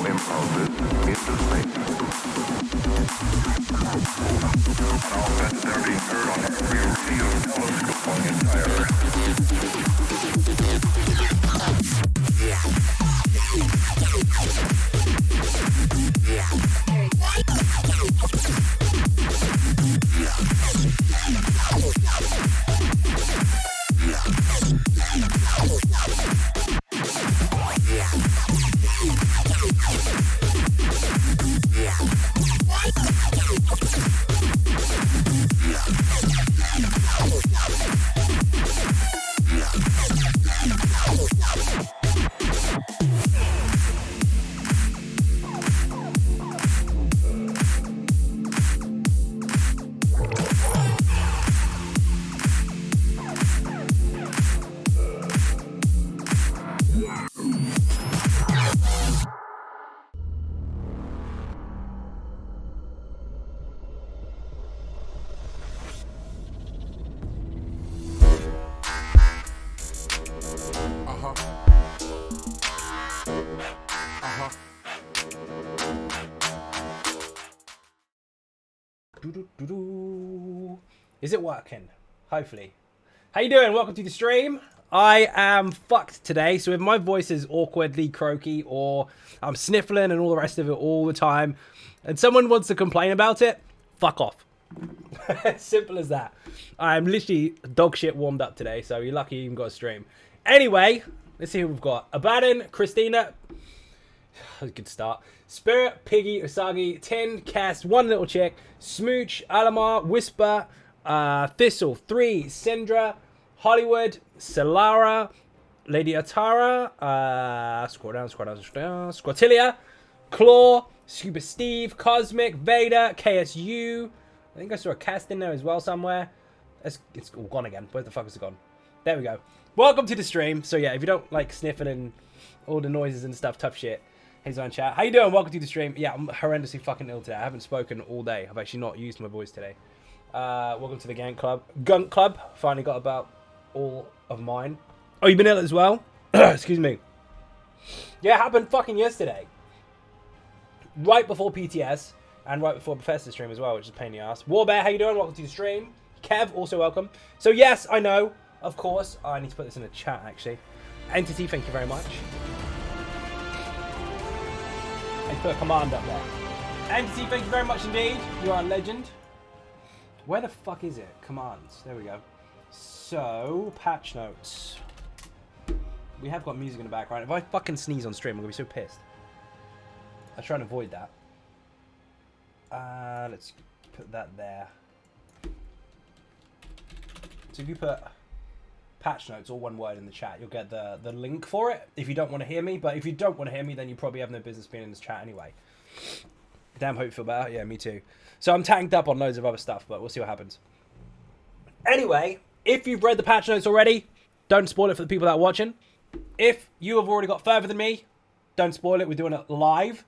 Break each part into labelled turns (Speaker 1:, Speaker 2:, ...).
Speaker 1: impulses into space. And all necessary heard on every radio telescope on the entire
Speaker 2: Did you think it was?
Speaker 3: Is it working? Hopefully. How you doing? Welcome to the stream. I am fucked today, so if my voice is awkwardly croaky or I'm sniffling and all the rest of it all the time, and someone wants to complain about it, fuck off. Simple as that. I'm literally dog shit warmed up today, so you're lucky you even got a stream. Anyway, let's see who we've got. Abaddon, Christina. Good start. Spirit, Piggy, Usagi, Tin, Cass, One Little Chick, Smooch, Alamar, Whisper, Thistle, 3, Syndra, Hollywood, Solara, Lady Atara, scroll down, Squatilia, Claw, Scuba Steve, Cosmic, Vader, KSU. I think I saw a cast in there as well somewhere. It's all gone again. Where the fuck is it gone? There we go. Welcome to the stream. So yeah, if you don't like sniffing and all the noises and stuff, tough shit. He's on chat. How you doing? Welcome to the stream. Yeah, I'm horrendously fucking ill today. I haven't spoken all day. I've actually not used my voice today. Welcome to the Gunk Club. Finally got about all of mine. Oh, you've been ill as well? Excuse me. Yeah, it happened fucking yesterday. Right before PTS and right before Professor stream as well, which is a pain in the ass. Warbear, how you doing? Welcome to the stream. Kev, also welcome. So yes, I know, of course. Oh, I need to put this in the chat actually. Entity, thank you very much. I put a command up there. Entity, thank you very much indeed. You are a legend. Where the fuck is it? Commands. There we go. So, patch notes. We have got music in the background. If I fucking sneeze on stream, I'm going to be so pissed. I try and avoid that. Let's put that there. So if you put patch notes, all one word in the chat, you'll get the link for it if you don't want to hear me. But if you don't want to hear me, then you probably have no business being in this chat anyway. Damn, hope you feel better. Yeah, me too. So I'm tanked up on loads of other stuff, but we'll see what happens. Anyway, if you've read the patch notes already, don't spoil it for the people that are watching. If you have already got further than me, don't spoil it. We're doing it live.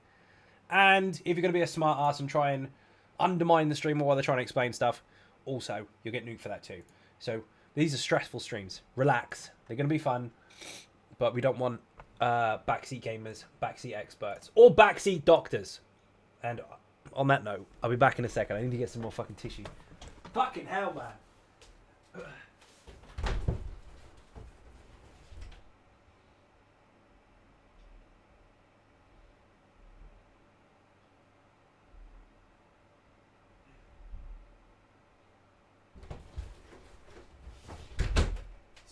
Speaker 3: And if you're going to be a smart ass and try and undermine the streamer while they're trying to explain stuff, also, you'll get nuked for that too. So these are stressful streams. Relax. They're going to be fun. But we don't want backseat gamers, backseat experts, or backseat doctors. And on that note, I'll be back in a second. I need to get some more fucking tissue. Fucking hell, man.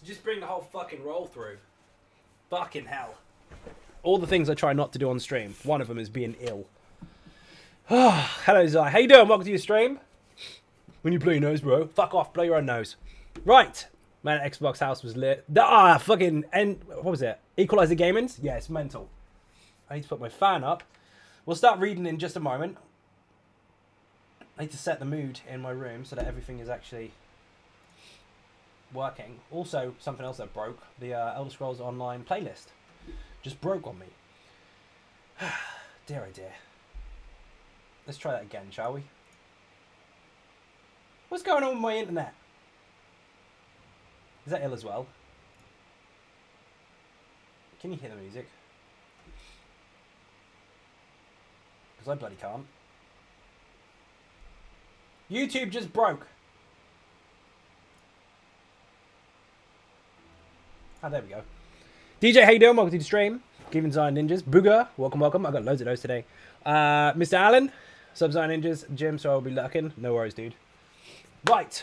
Speaker 3: Just bring the whole fucking roll through. Fucking hell. All the things I try not to do on stream. One of them is being ill. Hello, Zai. How you doing? Welcome to your stream. When you blow your nose, bro. Fuck off. Blow your own nose. Right. Man, Xbox house was lit. Fucking... And what was it? Equalizer Gaming's? Yeah, it's mental. I need to put my fan up. We'll start reading in just a moment. I need to set the mood in my room so that everything is actually... working. Also, something else that broke, the Elder Scrolls Online playlist just broke on me. Dear oh dear. Let's try that again, shall we? What's going on with my internet? Is that ill as well? Can you hear the music? Because I bloody can't. YouTube just broke. Ah, there we go. DJ, how you doing? Welcome to the stream. Giving Zion Ninjas. Booger, welcome, welcome. I got loads of those today. Mr. Allen, sub Zion Ninjas. Jim, so I'll be lurking. No worries, dude. Right.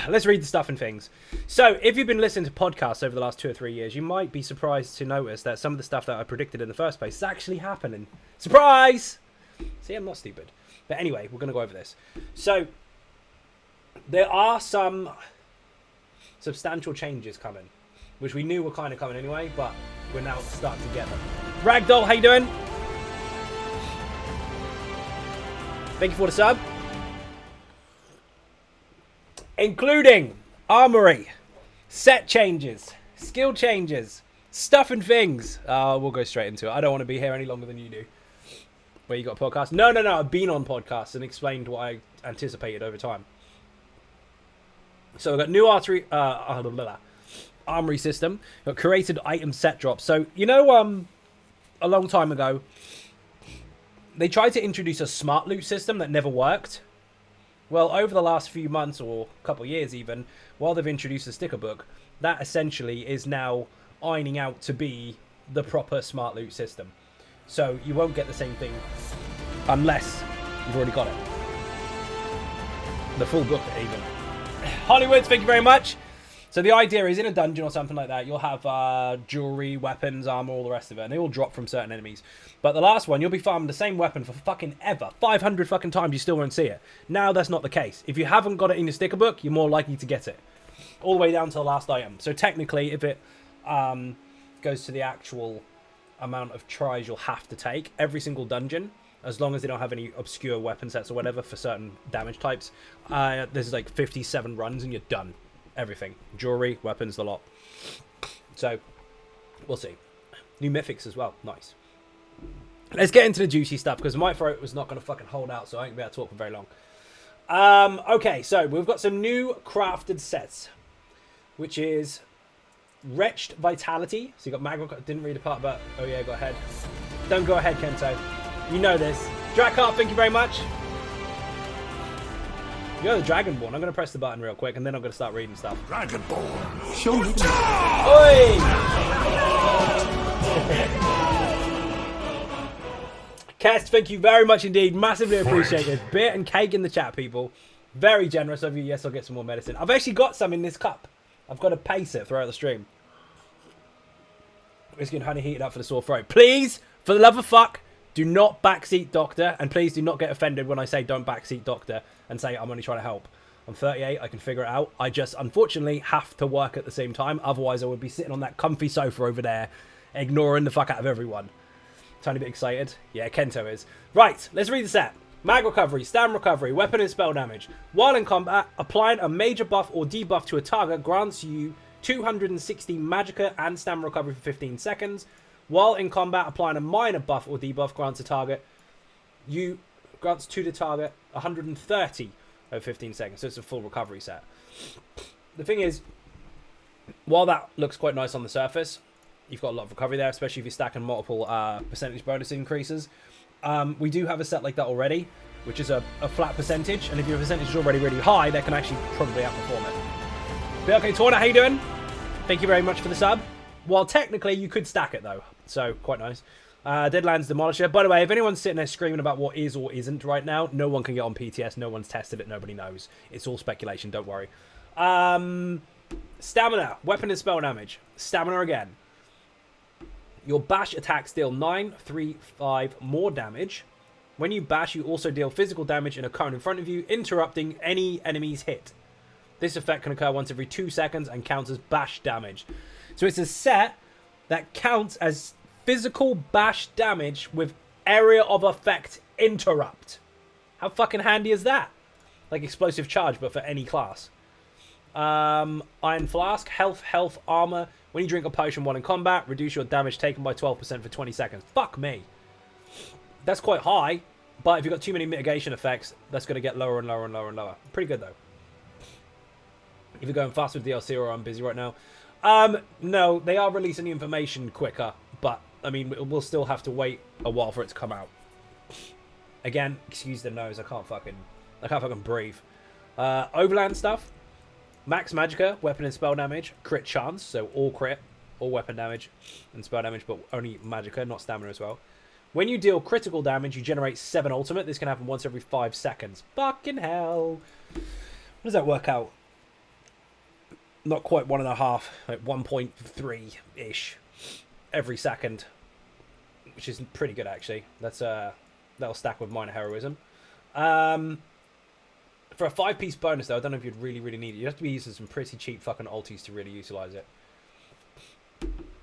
Speaker 3: Let's read the stuff and things. So, if you've been listening to podcasts over the last 2 or 3 years, you might be surprised to notice that some of the stuff that I predicted in the first place is actually happening. Surprise! See, I'm not stupid. But anyway, we're going to go over this. So, there are some substantial changes coming, which we knew were kind of coming anyway, but we're now starting to get them. Ragdoll, how you doing? Thank you for the sub. Including armory, set changes, skill changes, stuff and things. We'll go straight into it. I don't want to be here any longer than you do. Where you got a podcast? No. I've been on podcasts and explained what I anticipated over time. So we've got new armory system. Got created item set drops. So, you know, a long time ago, they tried to introduce a smart loot system that never worked. Well, over the last few months or a couple of years even, while they've introduced the sticker book, that essentially is now ironing out to be the proper smart loot system. So you won't get the same thing unless you've already got it. The full book even. Hollywood, thank you very much. So the idea is in a dungeon or something like that, you'll have jewelry, weapons, armor, all the rest of it, and they all drop from certain enemies. But the last one, you'll be farming the same weapon for fucking ever. 500 fucking times, you still won't see it. Now that's not the case. If you haven't got it in your sticker book, you're more likely to get it. All the way down to the last item. So technically, if it goes to the actual amount of tries you'll have to take, every single dungeon, as long as they don't have any obscure weapon sets or whatever for certain damage types, there's like 57 runs and you're done. Everything. Jewelry, weapons, the lot. So, we'll see. New mythics as well. Nice. Let's get into the juicy stuff, because my throat was not going to fucking hold out, so I ain't going to be able to talk for very long. Okay, so we've got some new crafted sets, which is Wretched Vitality. So you got Magma. Didn't read the part about... Oh yeah, go ahead. Don't go ahead, Kento. You know this. Drakkar, thank you very much. You're the Dragonborn. I'm going to press the button real quick, and then I'm going to start reading stuff.
Speaker 1: Dragonborn.
Speaker 2: Show me.
Speaker 3: Oi! Kest, thank you very much indeed. Massively appreciated. Beer and cake in the chat, people. Very generous of you. Yes, I'll get some more medicine. I've actually got some in this cup. I've got to pace it throughout the stream. It's going to honey heat it up for the sore throat. Please, for the love of fuck, do not backseat doctor, and please do not get offended when I say don't backseat doctor and say I'm only trying to help. I'm 38, I can figure it out. I just, unfortunately, have to work at the same time. Otherwise, I would be sitting on that comfy sofa over there, ignoring the fuck out of everyone. Tiny bit excited. Yeah, Kento is. Right, let's read the set. Mag recovery, stam recovery, weapon and spell damage. While in combat, applying a major buff or debuff to a target grants you 260 magicka and stamina recovery for 15 seconds. While in combat, applying a minor buff or debuff grants to the target 130 over 15 seconds. So it's a full recovery set. The thing is, while that looks quite nice on the surface, you've got a lot of recovery there, especially if you're stacking multiple percentage bonus increases. We do have a set like that already, which is a flat percentage, and if your percentage is already really high, that can actually probably outperform it. But okay, Torna, how you doing? Thank you very much for the sub. Well, technically, you could stack it, though, so quite nice. Deadlands Demolisher. By the way, if anyone's sitting there screaming about what is or isn't right now, no one can get on PTS, no one's tested it, nobody knows. It's all speculation, don't worry. Stamina, weapon and spell damage. Stamina again. Your bash attacks deal 9, 3, 5 more damage. When you bash, you also deal physical damage in a cone in front of you, interrupting any enemy's hit. This effect can occur once every 2 seconds and counts as bash damage. So it's a set that counts as physical bash damage with area of effect interrupt. How fucking handy is that? Like explosive charge, but for any class. Iron Flask, health, armor. When you drink a potion while in combat, reduce your damage taken by 12% for 20 seconds. Fuck me. That's quite high, but if you've got too many mitigation effects, that's going to get lower and lower and lower and lower. Pretty good, though. If you're going fast with DLC or I'm busy right now. No, they are releasing the information quicker, but, I mean, we'll still have to wait a while for it to come out. Again, excuse the nose, I can't fucking breathe. Overland stuff. Max Magicka, weapon and spell damage, crit chance, so all crit, all weapon damage and spell damage, but only Magicka, not stamina as well. When you deal critical damage, you generate 7 ultimate. This can happen once every 5 seconds. Fucking hell. What does that work out? Not quite 1.5, like 1.3-ish every second, which is pretty good, actually. That'll stack with minor heroism. For a 5-piece bonus, though, I don't know if you'd really need it. You'd have to be using some pretty cheap fucking ultis to really utilize it.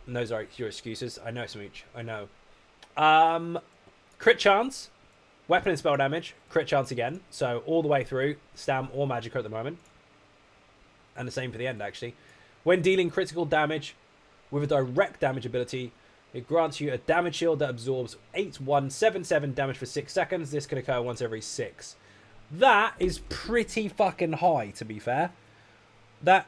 Speaker 3: And those are your excuses. I know, Smooch. I know. Crit chance, weapon and spell damage, crit chance again. So all the way through, stam or magicka at the moment. And the same for the end, actually. When dealing critical damage with a direct damage ability, it grants you a damage shield that absorbs 8177 damage for 6 seconds. This can occur once every 6. That is pretty fucking high, to be fair. That,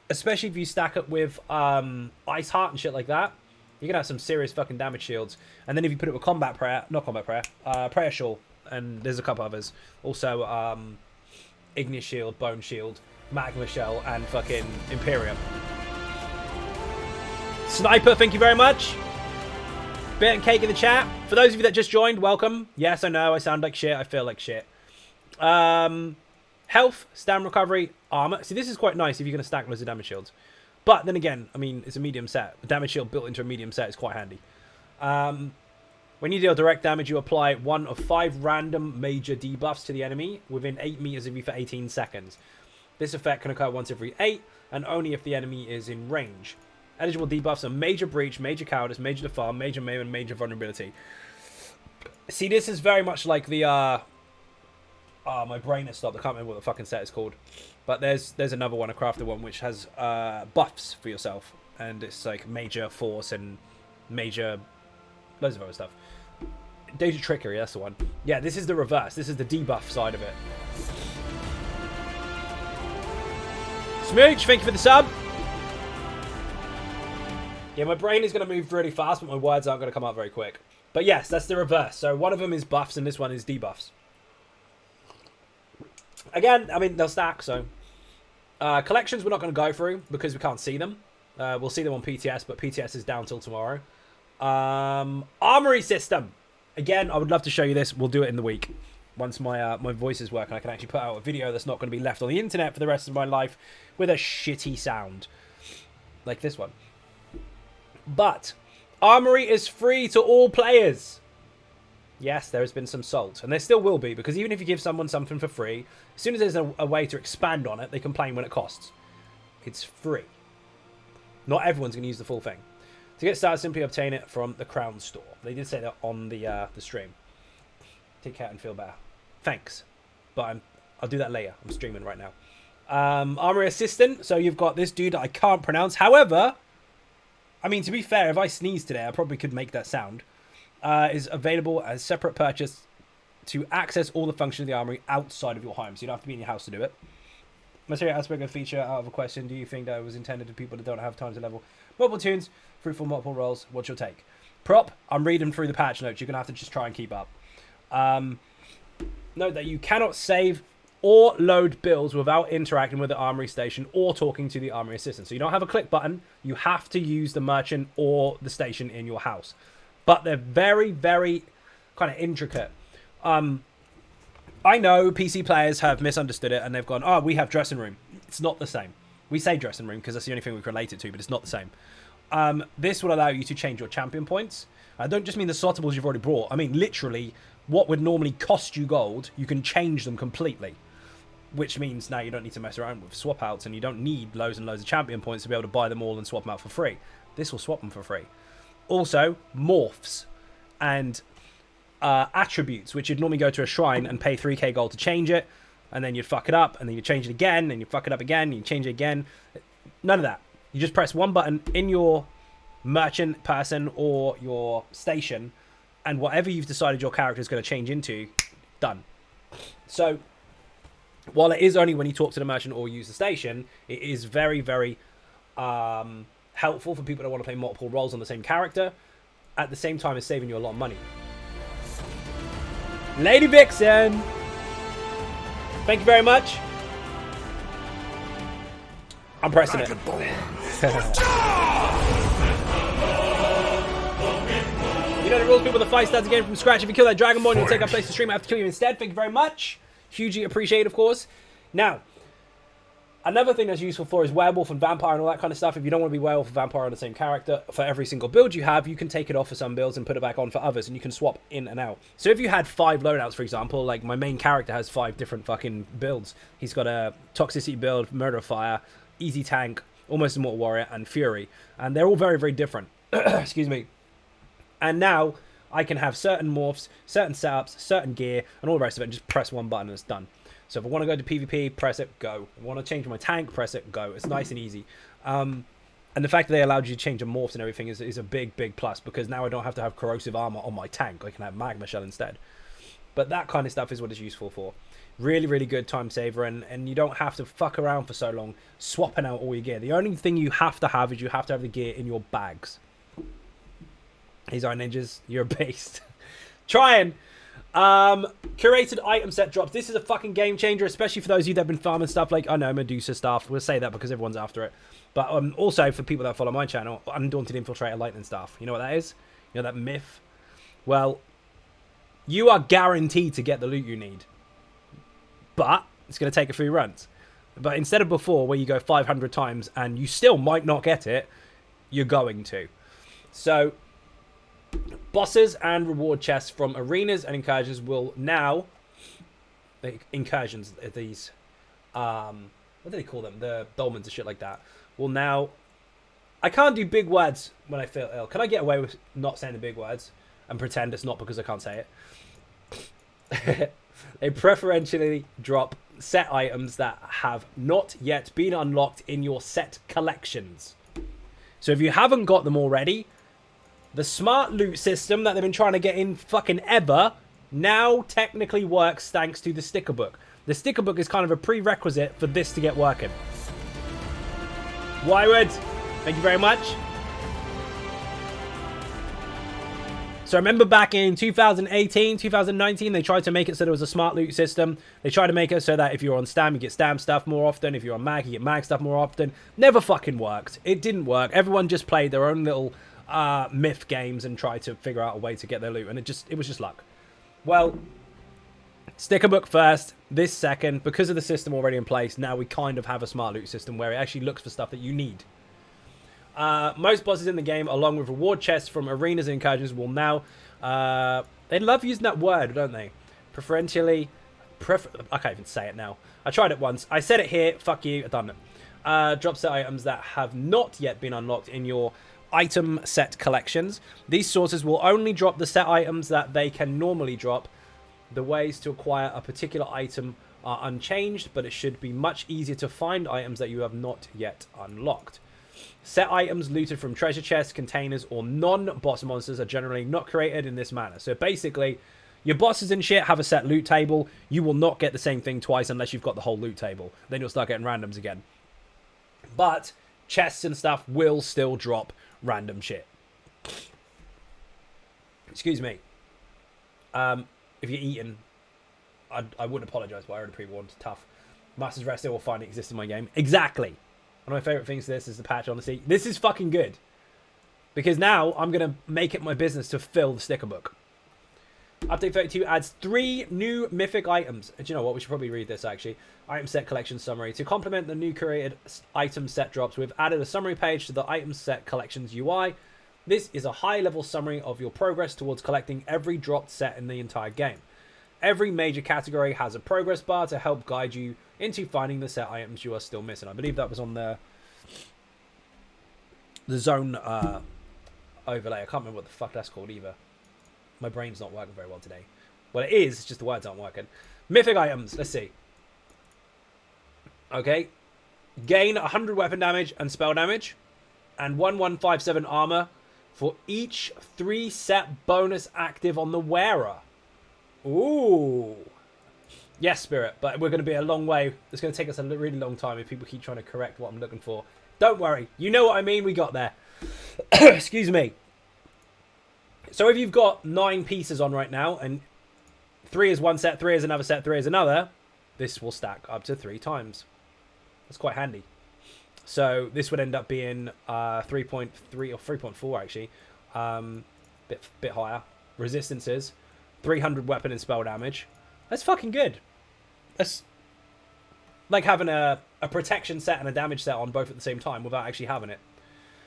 Speaker 3: especially if you stack it with Ice Heart and shit like that, you're going to have some serious fucking damage shields. And then if you put it with Combat Prayer, not Combat Prayer, Prayer Shawl, and there's a couple others. Also, Ignis Shield, Bone Shield, Magma Shell, and fucking Imperium. Sniper, thank you very much. Bit and cake in the chat. For those of you that just joined, welcome. Yes, I know, I sound like shit, I feel like shit. Health, stamina recovery, armor. See, this is quite nice if you're going to stack loads of damage shields. But then again, I mean, it's a medium set. A damage shield built into a medium set is quite handy. When you deal direct damage, you apply 1 of 5 random major debuffs to the enemy within 8 meters of you for 18 seconds. This effect can occur once every 8, and only if the enemy is in range. Eligible debuffs are Major Breach, Major Cowardice, Major Defile, Major Maim, and Major Vulnerability. See, this is very much like the, my brain has stopped. I can't remember what the fucking set is called. But there's another one, a crafted one, which has buffs for yourself. And it's like Major Force and Major... loads of other stuff. Data Trickery, that's the one. Yeah, this is the reverse. This is the debuff side of it. Smooch, thank you for the sub. Yeah, my brain is going to move really fast, but my words aren't going to come out very quick. But yes, that's the reverse. So one of them is buffs, and this one is debuffs. Again, I mean, they'll stack, so... collections we're not going to go through, because we can't see them. We'll see them on PTS, but PTS is down till tomorrow. Armory system. Again, I would love to show you this. We'll do it in the week. Once my my voices work and I can actually put out a video that's not going to be left on the internet for the rest of my life with a shitty sound. Like this one. But Armory is free to all players. Yes, there has been some salt. And there still will be, because even if you give someone something for free, as soon as there's a way to expand on it, they complain when it costs. It's free. Not everyone's going to use the full thing. To get started, simply obtain it from the Crown Store. They did say that on the stream. Take care and feel better. Thanks. But I'll do that later. I'm streaming right now. Armory Assistant. So you've got this dude that I can't pronounce. However, I mean, to be fair, if I sneezed today, I probably could make that sound. Is available as separate purchase to access all the functions of the armory outside of your home. So you don't have to be in your house to do it. Material aspect of feature out of a question. Do you think that it was intended for people that don't have time to level multiple tunes, fruitful multiple roles? What's your take? Prop, I'm reading through the patch notes. You're going to have to just try and keep up. Note that you cannot save or load builds without interacting with the armory station or talking to the armory assistant. So you don't have a click button. You have to use the merchant or the station in your house. But they're very, very kind of intricate. I know PC players have misunderstood it and they've gone, oh, we have dressing room. It's not the same. We say dressing room because that's the only thing we can relate it to, but it's not the same. This will allow you to change your champion points. I don't just mean the sortables you've already brought. I mean, literally, what would normally cost you gold, you can change them completely. Which means now you don't need to mess around with swap outs and you don't need loads and loads of champion points to be able to buy them all and swap them out for free. This will swap them for free. Also, morphs and attributes, which you'd normally go to a shrine and pay 3k gold to change it, and then you'd fuck it up, and then you change it again, and you fuck it up again, and you change it again. None of that. You just press one button in your merchant person or your station, and whatever you've decided your character is going to change into, done. So, while it is only when you talk to the merchant or use the station, it is very, very helpful for people that want to play multiple roles on the same character. At the same time, it's saving you a lot of money. Lady Vixen, thank you very much. I'm pressing it. You know the rules, people. The fight starts again from scratch. If you kill that Dragonborn, you'll take up place to stream. I have to kill you instead. Thank you very much. Hugely appreciate, of course. Now, another thing that's useful for is werewolf and vampire and all that kind of stuff. If you don't want to be werewolf and vampire on the same character for every single build you have, you can take it off for some builds and put it back on for others, and you can swap in and out. So if you had 5 loadouts, for example, like my main character has 5 different fucking builds. He's got a toxicity build, murder of fire, easy tank, almost immortal warrior, and fury. And they're all very, very different. Excuse me. And now I can have certain morphs, certain setups, certain gear, and all the rest of it, and just press one button and it's done. So if I want to go to PvP, press it, go. If I want to change my tank, press it, go. It's nice and easy. And the fact that they allowed you to change the morphs and everything is a big, big plus, because now I don't have to have corrosive armor on my tank. I can have magma shell instead. But that kind of stuff is what it's useful for. Really, really good time saver, and you don't have to fuck around for so long swapping out all your gear. The only thing you have to have is you have to have the gear in your bags. These are ninjas. You're a beast. Trying. Curated item set drops. This is a fucking game changer, especially for those of you that have been farming stuff like, I know, Medusa stuff. We'll say that because everyone's after it. But also for people that follow my channel, Undaunted Infiltrator Lightning Staff. You know what that is? You know that myth? Well, you are guaranteed to get the loot you need. But it's going to take a few runs. But instead of before, where you go 500 times and you still might not get it, you're going to. So, bosses and reward chests from arenas and incursions will now... Incursions, these... what do they call them? The dolmens and shit like that. Will now... I can't do big words when I feel ill. Can I get away with not saying the big words? And pretend it's not because I can't say it? They preferentially drop set items that have not yet been unlocked in your set collections. So if you haven't got them already, the smart loot system that they've been trying to get in fucking ever now technically works thanks to the sticker book. The sticker book is kind of a prerequisite for this to get working. Wywood, thank you very much. So I remember back in 2018, 2019, they tried to make it so there was a smart loot system. They tried to make it so that if you're on Stam, you get Stam stuff more often. If you're on Mag, you get Mag stuff more often. Never fucking worked. It didn't work. Everyone just played their own little myth games and tried to figure out a way to get their loot. And it was just luck. Well, sticker book first, this second. Because of the system already in place, now we kind of have a smart loot system where it actually looks for stuff that you need. Most bosses in the game, along with reward chests from arenas and incursions, will now... they love using that word, don't they? Preferentially... I can't even say it now. I tried it once. I said it here. Fuck you. I've done it. Drop set items that have not yet been unlocked in your item set collections. These sources will only drop the set items that they can normally drop. The ways to acquire a particular item are unchanged, but it should be much easier to find items that you have not yet unlocked. Set items looted from treasure chests, containers, or non-boss monsters are generally not created in this manner. So basically, your bosses and shit have a set loot table. You will not get the same thing twice unless you've got the whole loot table. Then you'll start getting randoms again. But chests and stuff will still drop random shit. Excuse me. If you're eating, I wouldn't apologise, but I already pre-warned. Tough. Master's Rest will find it exists in my game. Exactly. One of my favourite things to this is the patch on the sea. This is fucking good. Because now I'm going to make it my business to fill the sticker book. Update 32 adds 3 new mythic items. Do you know what? We should probably read this, actually. Item set collection summary. To complement the new curated item set drops, we've added a summary page to the item set collections UI. This is a high-level summary of your progress towards collecting every dropped set in the entire game. Every major category has a progress bar to help guide you into finding the set items you are still missing. I believe that was on the zone overlay. I can't remember what the fuck that's called either. My brain's not working very well today. Well, it is, it's just the words aren't working. Mythic items, let's see. Okay. Gain 100 weapon damage and spell damage, and 1157 armor for each 3 set bonus active on the wearer. Ooh. Yes, Spirit, but we're going to be a long way. It's going to take us a really long time if people keep trying to correct what I'm looking for. Don't worry. You know what I mean? We got there. Excuse me. So if you've got 9 pieces on right now, and 3 is one set, 3 is another set, 3 is another, this will stack up to 3 times. That's quite handy. So this would end up being 3.3 or 3.4 actually. Bit higher. Resistances. 300 weapon and spell damage. That's fucking good. That's like having a protection set and a damage set on both at the same time without actually having it.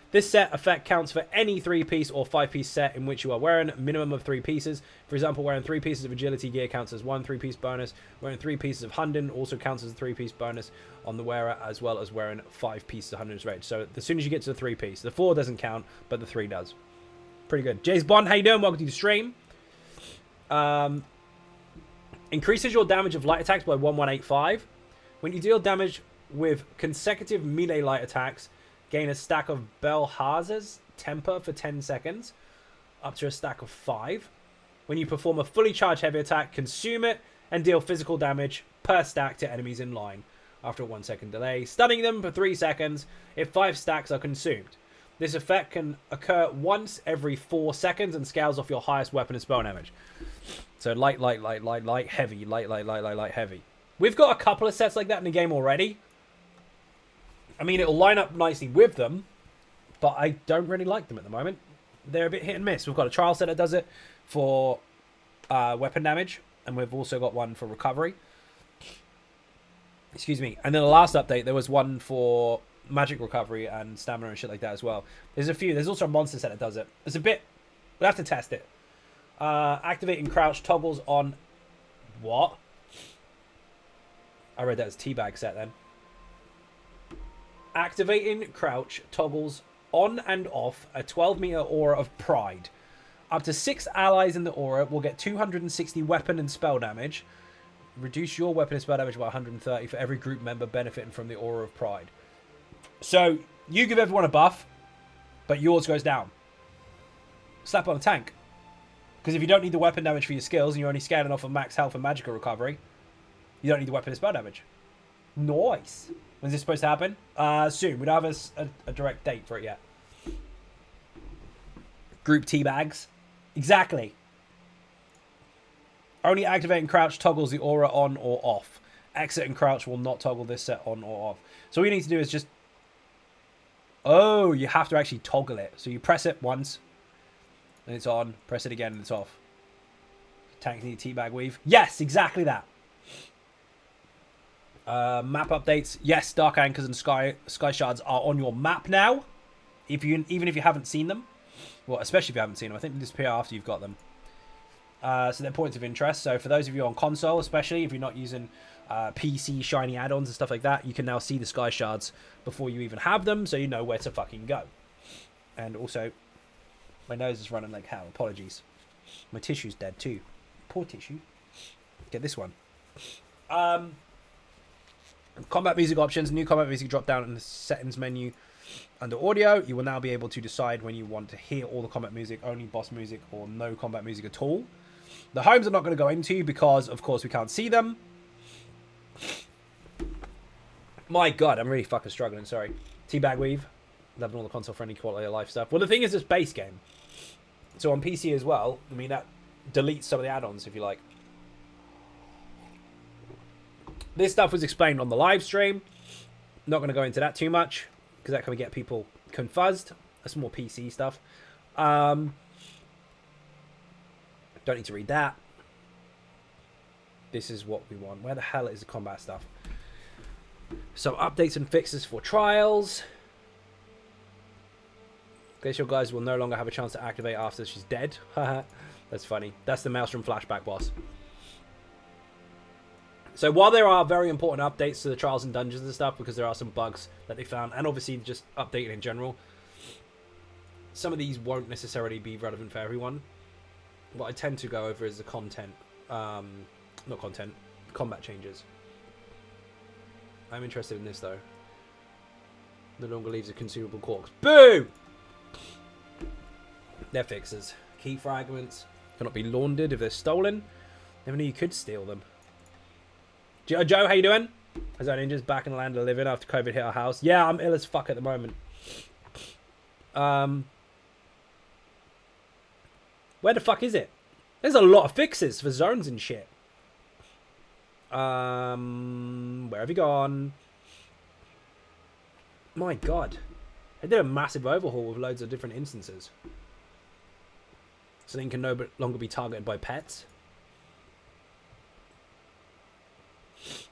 Speaker 3: This set effect counts for any 3-piece or 5-piece set in which you are wearing a minimum of 3 pieces. For example, wearing 3 pieces of agility gear counts as 1 3-piece bonus. Wearing 3 pieces of Hunden also counts as a 3-piece bonus on the wearer, as well as wearing 5 pieces of Hunden's rage. So as soon as you get to the 3-piece, the 4 doesn't count, but the 3 does. Pretty good. James Bond, how you doing? Welcome to the stream. Increases your damage of light attacks by 1185. When you deal damage with consecutive melee light attacks, gain a stack of Belhaz's Temper for 10 seconds, up to a stack of 5. When you perform a fully charged heavy attack, consume it and deal physical damage per stack to enemies in line after a 1-second delay, stunning them for 3 seconds if 5 stacks are consumed. This effect can occur once every 4 seconds and scales off your highest weapon and spell damage. So light, heavy, light, heavy. We've got a couple of sets like that in the game already. I mean, it'll line up nicely with them, but I don't really like them at the moment. They're a bit hit and miss. We've got a trial set that does it for weapon damage, and we've also got one for recovery. Excuse me. And then the last update, there was one for magic recovery and stamina and shit like that as well. There's a few. There's also a monster set that does it. It's a bit... We'll have to test it. Activating crouch toggles on... What? I read that as teabag set then. Activating crouch toggles on and off a 12-meter aura of pride. Up to 6 allies in the aura will get 260 weapon and spell damage. Reduce your weapon and spell damage by 130 for every group member benefiting from the aura of pride. So, you give everyone a buff, but yours goes down. Slap on a tank. Because if you don't need the weapon damage for your skills, and you're only scaling off of max health and magical recovery, you don't need the weapon and spell damage. Nice. When's this supposed to happen? Soon. We don't have a direct date for it yet. Group teabags. Exactly. Only activating crouch toggles the aura on or off. Exit and crouch will not toggle this set on or off. So all you need to do is just... Oh, you have to actually toggle it. So you press it once, and it's on. Press it again, and it's off. Tanks need teabag weave. Yes, exactly that. Map updates. Yes, Dark Anchors and Sky Shards are on your map now. Even if you haven't seen them. Well, especially if you haven't seen them. I think they disappear after you've got them. So they're points of interest. So for those of you on console, especially if you're not using PC shiny add-ons and stuff like that, you can now see the Sky Shards before you even have them, so you know where to fucking go. And also, my nose is running like hell. Apologies. My tissue's dead too. Poor tissue. Get this one. Combat music options. New combat music drop down in the settings menu under audio. You will now be able to decide when you want to hear all the combat music, only boss music, or no combat music at all. The homes I'm not going to go into because, of course, we can't see them. My God, I'm really fucking struggling. Sorry. Teabag Weave. Loving all the console-friendly quality of life stuff. Well, the thing is, it's base game. So on PC as well, I mean, that deletes some of the add-ons, if you like. This stuff was explained on the live stream. Not going to go into that too much, because that can get people confused. That's more PC stuff. Don't need to read that. This is what we want. Where the hell is the combat stuff? Some updates and fixes for trials. Guess your guys will no longer have a chance to activate after she's dead. That's funny. That's the Maelstrom flashback boss. So while there are very important updates to the trials and dungeons and stuff, because there are some bugs that they found, and obviously just updating in general, some of these won't necessarily be relevant for everyone. What I tend to go over is the content, not content, combat changes. I'm interested in this though. No longer leaves a consumable corpse. Boo! They're fixes. Key fragments cannot be laundered if they're stolen. Never knew you could steal them. Joe, how you doing? As our ninjas back in the land of living after COVID hit our house. Yeah, I'm ill as fuck at the moment. Where the fuck is it? There's a lot of fixes for zones and shit. Where have you gone? My God. They did a massive overhaul with loads of different instances. So they can no longer be targeted by pets.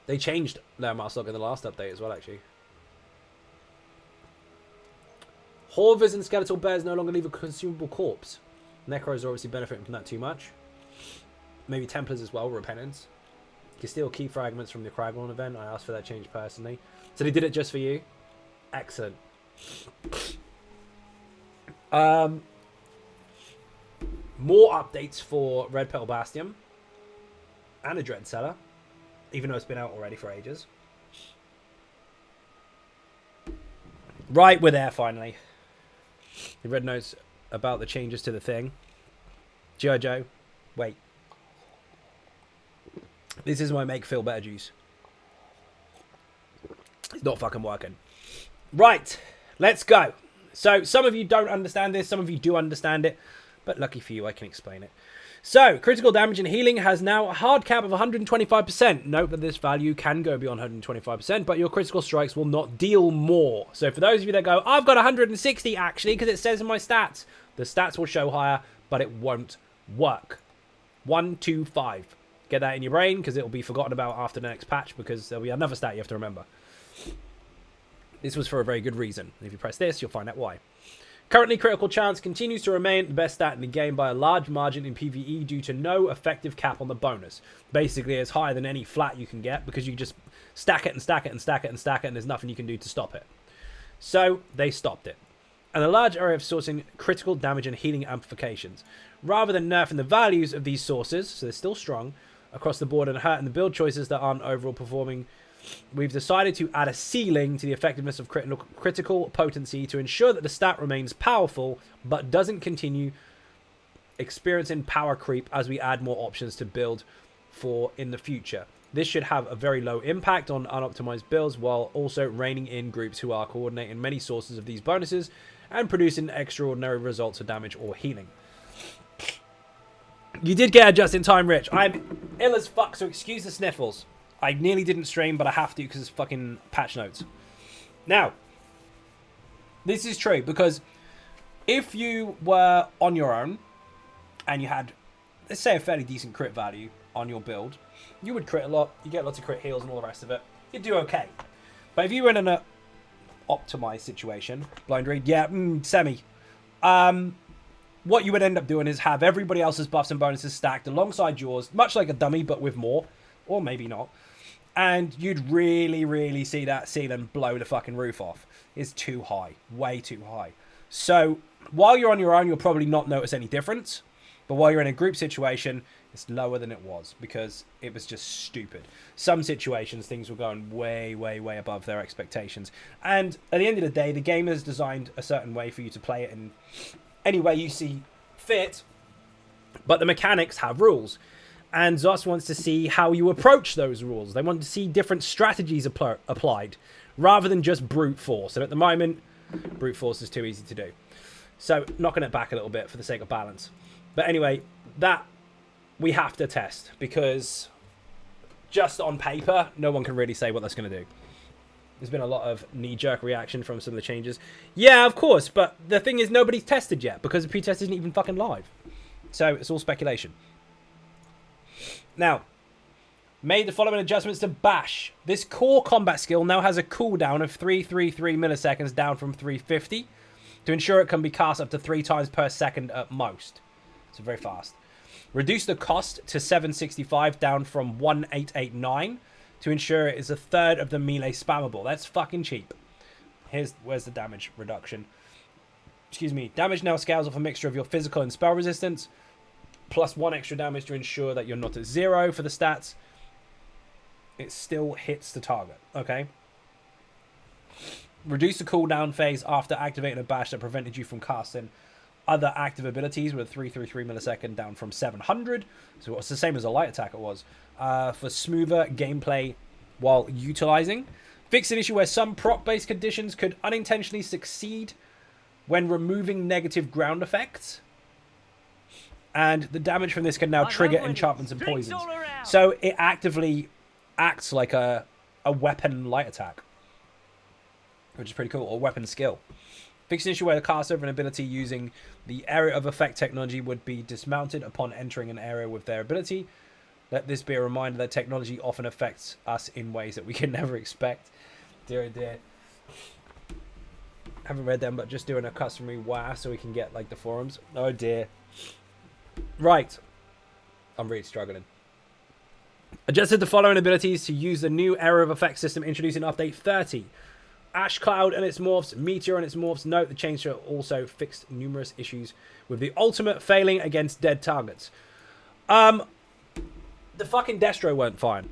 Speaker 3: They changed their Marstock in the last update as well, actually. Horvers and skeletal bears no longer leave a consumable corpse. Necros are obviously benefiting from that too much. Maybe Templars as well, Repentance. You can steal key fragments from the Craglorn event. I asked for that change personally. So they did it just for you? Excellent. More updates for Red Petal Bastion and a Dread Cellar, even though it's been out already for ages. Right, we're there finally. You read notes about the changes to the thing. Joe, wait. This is my make feel better juice. It's not fucking working. Right, let's go. So some of you don't understand this, some of you do understand it, but lucky for you, I can explain it. So, critical damage and healing has now a hard cap of 125%. Note that this value can go beyond 125%, but your critical strikes will not deal more. So for those of you that go, I've got 160 actually, because it says in my stats, the stats will show higher, but it won't work. 125. Get that in your brain, because it will be forgotten about after the next patch, because there'll be another stat you have to remember. This was for a very good reason. If you press this, you'll find out why. Currently, critical chance continues to remain the best stat in the game by a large margin in PvE due to no effective cap on the bonus. Basically, it's higher than any flat you can get because you just stack it and stack it and stack it and stack it and there's nothing you can do to stop it. So, they stopped it. And a large area of sourcing critical damage and healing amplifications. Rather than nerfing the values of these sources, so they're still strong, across the board and hurting the build choices that aren't overall performing, we've decided to add a ceiling to the effectiveness of critical potency to ensure that the stat remains powerful, but doesn't continue experiencing power creep as we add more options to build for in the future. This should have a very low impact on unoptimized builds, while also reining in groups who are coordinating many sources of these bonuses and producing extraordinary results of damage or healing. You did get it just in time, Rich. I'm ill as fuck, so excuse the sniffles. I nearly didn't stream, but I have to because it's fucking patch notes. Now, this is true because if you were on your own and you had, let's say, a fairly decent crit value on your build, you would crit a lot. You get lots of crit heals and all the rest of it. You'd do okay. But if you were in an optimized situation, blind read, yeah, semi. What you would end up doing is have everybody else's buffs and bonuses stacked alongside yours, much like a dummy, but with more, or maybe not. And you'd really, really see that ceiling blow the fucking roof off. It's too high. Way too high. So, while you're on your own, you'll probably not notice any difference. But while you're in a group situation, it's lower than it was because it was just stupid. Some situations, things were going way, way, way above their expectations. And at the end of the day, the game is designed a certain way for you to play it in any way you see fit. But the mechanics have rules. And Zos wants to see how you approach those rules. They want to see different strategies applied rather than just brute force. And at the moment, brute force is too easy to do. So knocking it back a little bit for the sake of balance. But anyway, that we have to test because just on paper, no one can really say what that's going to do. There's been a lot of knee-jerk reaction from some of the changes. Yeah, of course, but the thing is nobody's tested yet because the pre-test isn't even fucking live. So it's all speculation. Now, made the following adjustments to Bash. This core combat skill now has a cooldown of 333 milliseconds down from 350 to ensure it can be cast up to 3 times per second at most. So very fast. Reduce the cost to 765 down from 1889 to ensure it is a third of the melee spammable. That's fucking cheap. Where's the damage reduction? Excuse me. Damage now scales off a mixture of your physical and spell resistance, plus 1 extra damage to ensure that you're not at 0 for the stats. It still hits the target. Okay. Reduce the cooldown phase after activating a bash that prevented you from casting other active abilities with 333 millisecond down from 700. So it's the same as a light attack it was. For smoother gameplay while utilizing. Fix an issue where some proc-based conditions could unintentionally succeed when removing negative ground effects. And the damage from this can now trigger enchantments and poisons. So it actively acts like a weapon light attack, which is pretty cool, or weapon skill. Fix an issue where the caster of an ability using the area of effect technology would be dismounted upon entering an area with their ability. Let this be a reminder that technology often affects us in ways that we can never expect. Dear oh dear. Haven't read them, but just doing a customary wah so we can get like the forums. Oh dear. Right. I'm really struggling. Adjusted the following abilities to use the new area of effect system introduced in update 30. Ash Cloud and its morphs, Meteor and its morphs. Note the change also fixed numerous issues with the ultimate failing against dead targets. The fucking Destro weren't fine.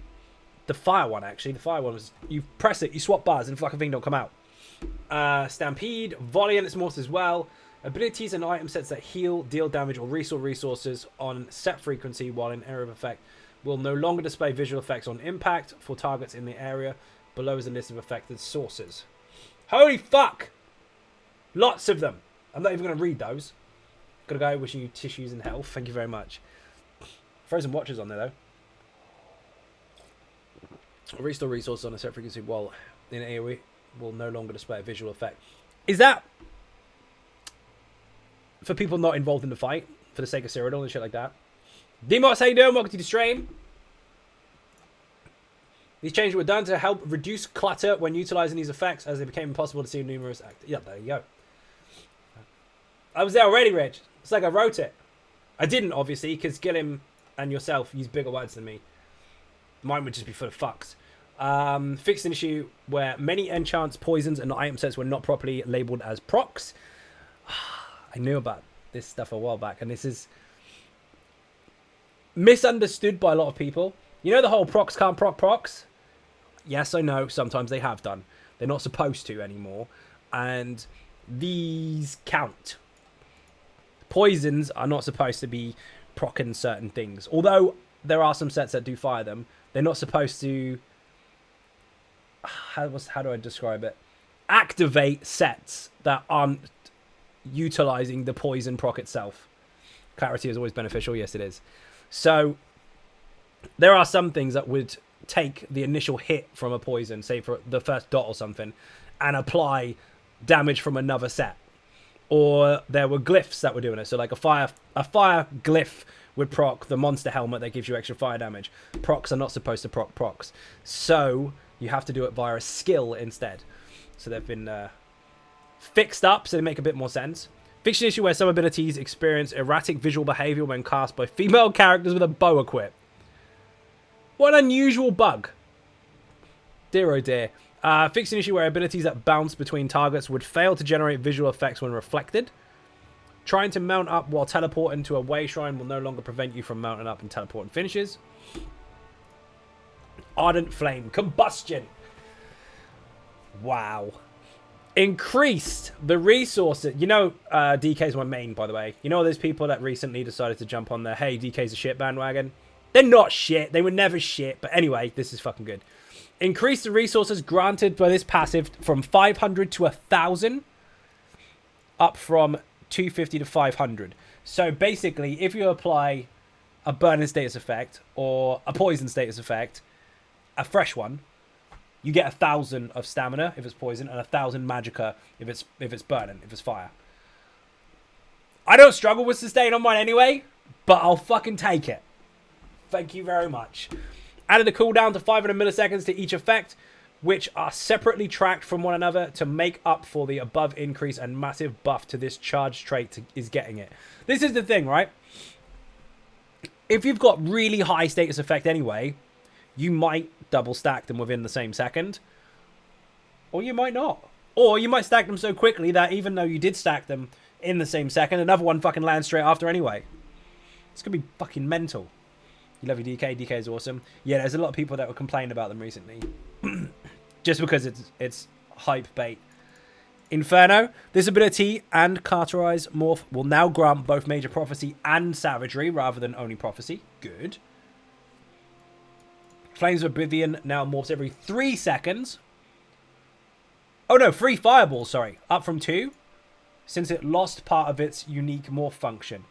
Speaker 3: The fire one, actually. The fire one was, you press it, you swap bars, and the fucking thing don't come out. Stampede, Volley and its morphs as well. Abilities and item sets that heal, deal damage, or restore resources on set frequency while in area of effect will no longer display visual effects on impact for targets in the area. Below is a list of affected sources. Holy fuck! Lots of them. I'm not even going to read those. Got a guy wishing you tissues and health. Thank you very much. Frozen Watchers on there, though. Restore resources on a set frequency while in an area will no longer display a visual effect. Is that for people not involved in the fight? For the sake of Cyrodiil and shit like that? Demos, how you doing? Welcome to the stream. These changes were done to help reduce clutter when utilizing these effects, as they became impossible to see numerous actors. Yeah, there you go. I was there already, Rich. It's like I wrote it. I didn't, obviously, because Gilliam and yourself use bigger words than me. Mine would just be full of fucks. Fixed an issue where many enchants, poisons, and item sets were not properly labeled as procs. I knew about this stuff a while back, and this is misunderstood by a lot of people. You know the whole procs can't proc procs? Yes, I know. Sometimes they have done. They're not supposed to anymore. And these count. Poisons are not supposed to be proccing certain things. Although there are some sets that do fire them. They're not supposed to... How do I describe it? Activate sets that aren't utilizing the poison proc itself. Clarity is always beneficial. Yes, it is. So... there are some things that would take the initial hit from a poison, say for the first dot or something, and apply damage from another set. Or there were glyphs that were doing it. So like a fire glyph would proc the monster helmet that gives you extra fire damage. Procs are not supposed to proc procs. So you have to do it via a skill instead. So they've been fixed up so they make a bit more sense. Fix an issue where some abilities experience erratic visual behavior when cast by female characters with a bow equip. What an unusual bug. Dear oh dear. Fix an issue where abilities that bounce between targets would fail to generate visual effects when reflected. Trying to mount up while teleporting to a way shrine will no longer prevent you from mounting up and teleporting finishes. Ardent Flame. Combustion. Wow. Increased the resources. You know, DK's my main, by the way. You know all those people that recently decided to jump on the, hey, DK's a shit bandwagon? They're not shit. They were never shit. But anyway, this is fucking good. Increase the resources granted by this passive from 500 to 1,000. Up from 250 to 500. So basically, if you apply a burning status effect or a poison status effect, a fresh one, you get 1,000 of stamina if it's poison and 1,000 magicka if it's burning, if it's fire. I don't struggle with sustain on mine anyway, but I'll fucking take it. Thank you very much. Added a cooldown to 500 milliseconds to each effect, which are separately tracked from one another to make up for the above increase, and massive buff to this charge trait is getting it. This is the thing, right? If you've got really high status effect anyway, you might double stack them within the same second. Or you might not. Or you might stack them so quickly that even though you did stack them in the same second, another one fucking lands straight after anyway. It's going to be fucking mental. You love your DK. DK is awesome. Yeah, there's a lot of people that were complaining about them recently. Just because it's hype bait. Inferno. This ability and Carterize Morph will now grant both Major Prophecy and Savagery rather than only Prophecy. Good. Flames of Oblivion now morphs every 3 seconds. Oh no, 3 fireballs, sorry. Up from 2. Since it lost part of its unique morph function.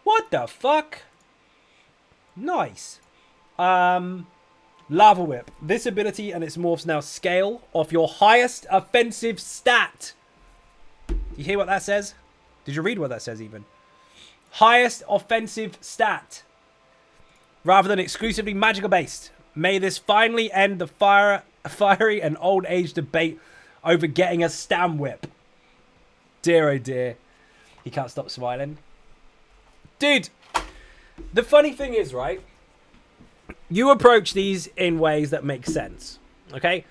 Speaker 3: What the fuck? Nice. Lava Whip. This ability and its morphs now scale off your highest offensive stat. Do you hear what that says? Did you read what that says even? Highest offensive stat. Rather than exclusively magical based. May this finally end the fiery and old age debate over getting a Stam Whip. Dear oh dear. He can't stop smiling. Dude, the funny thing is, right? You approach these in ways that make sense, okay?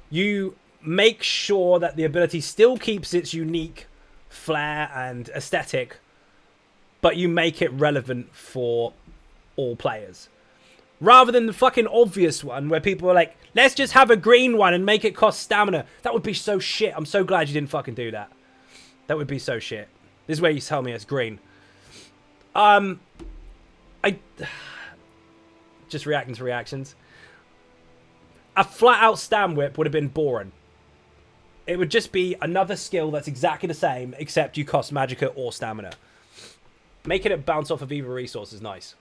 Speaker 3: You make sure that the ability still keeps its unique flair and aesthetic, but you make it relevant for all players. Rather than the fucking obvious one where people are like, let's just have a green one and make it cost stamina. That would be so shit. I'm so glad you didn't fucking do that. That would be so shit. This is where you tell me it's green. Just reacting to reactions. A flat-out Stam Whip would have been boring. It would just be another skill that's exactly the same, except you cost magicka or stamina. Making it bounce off of either resource is nice.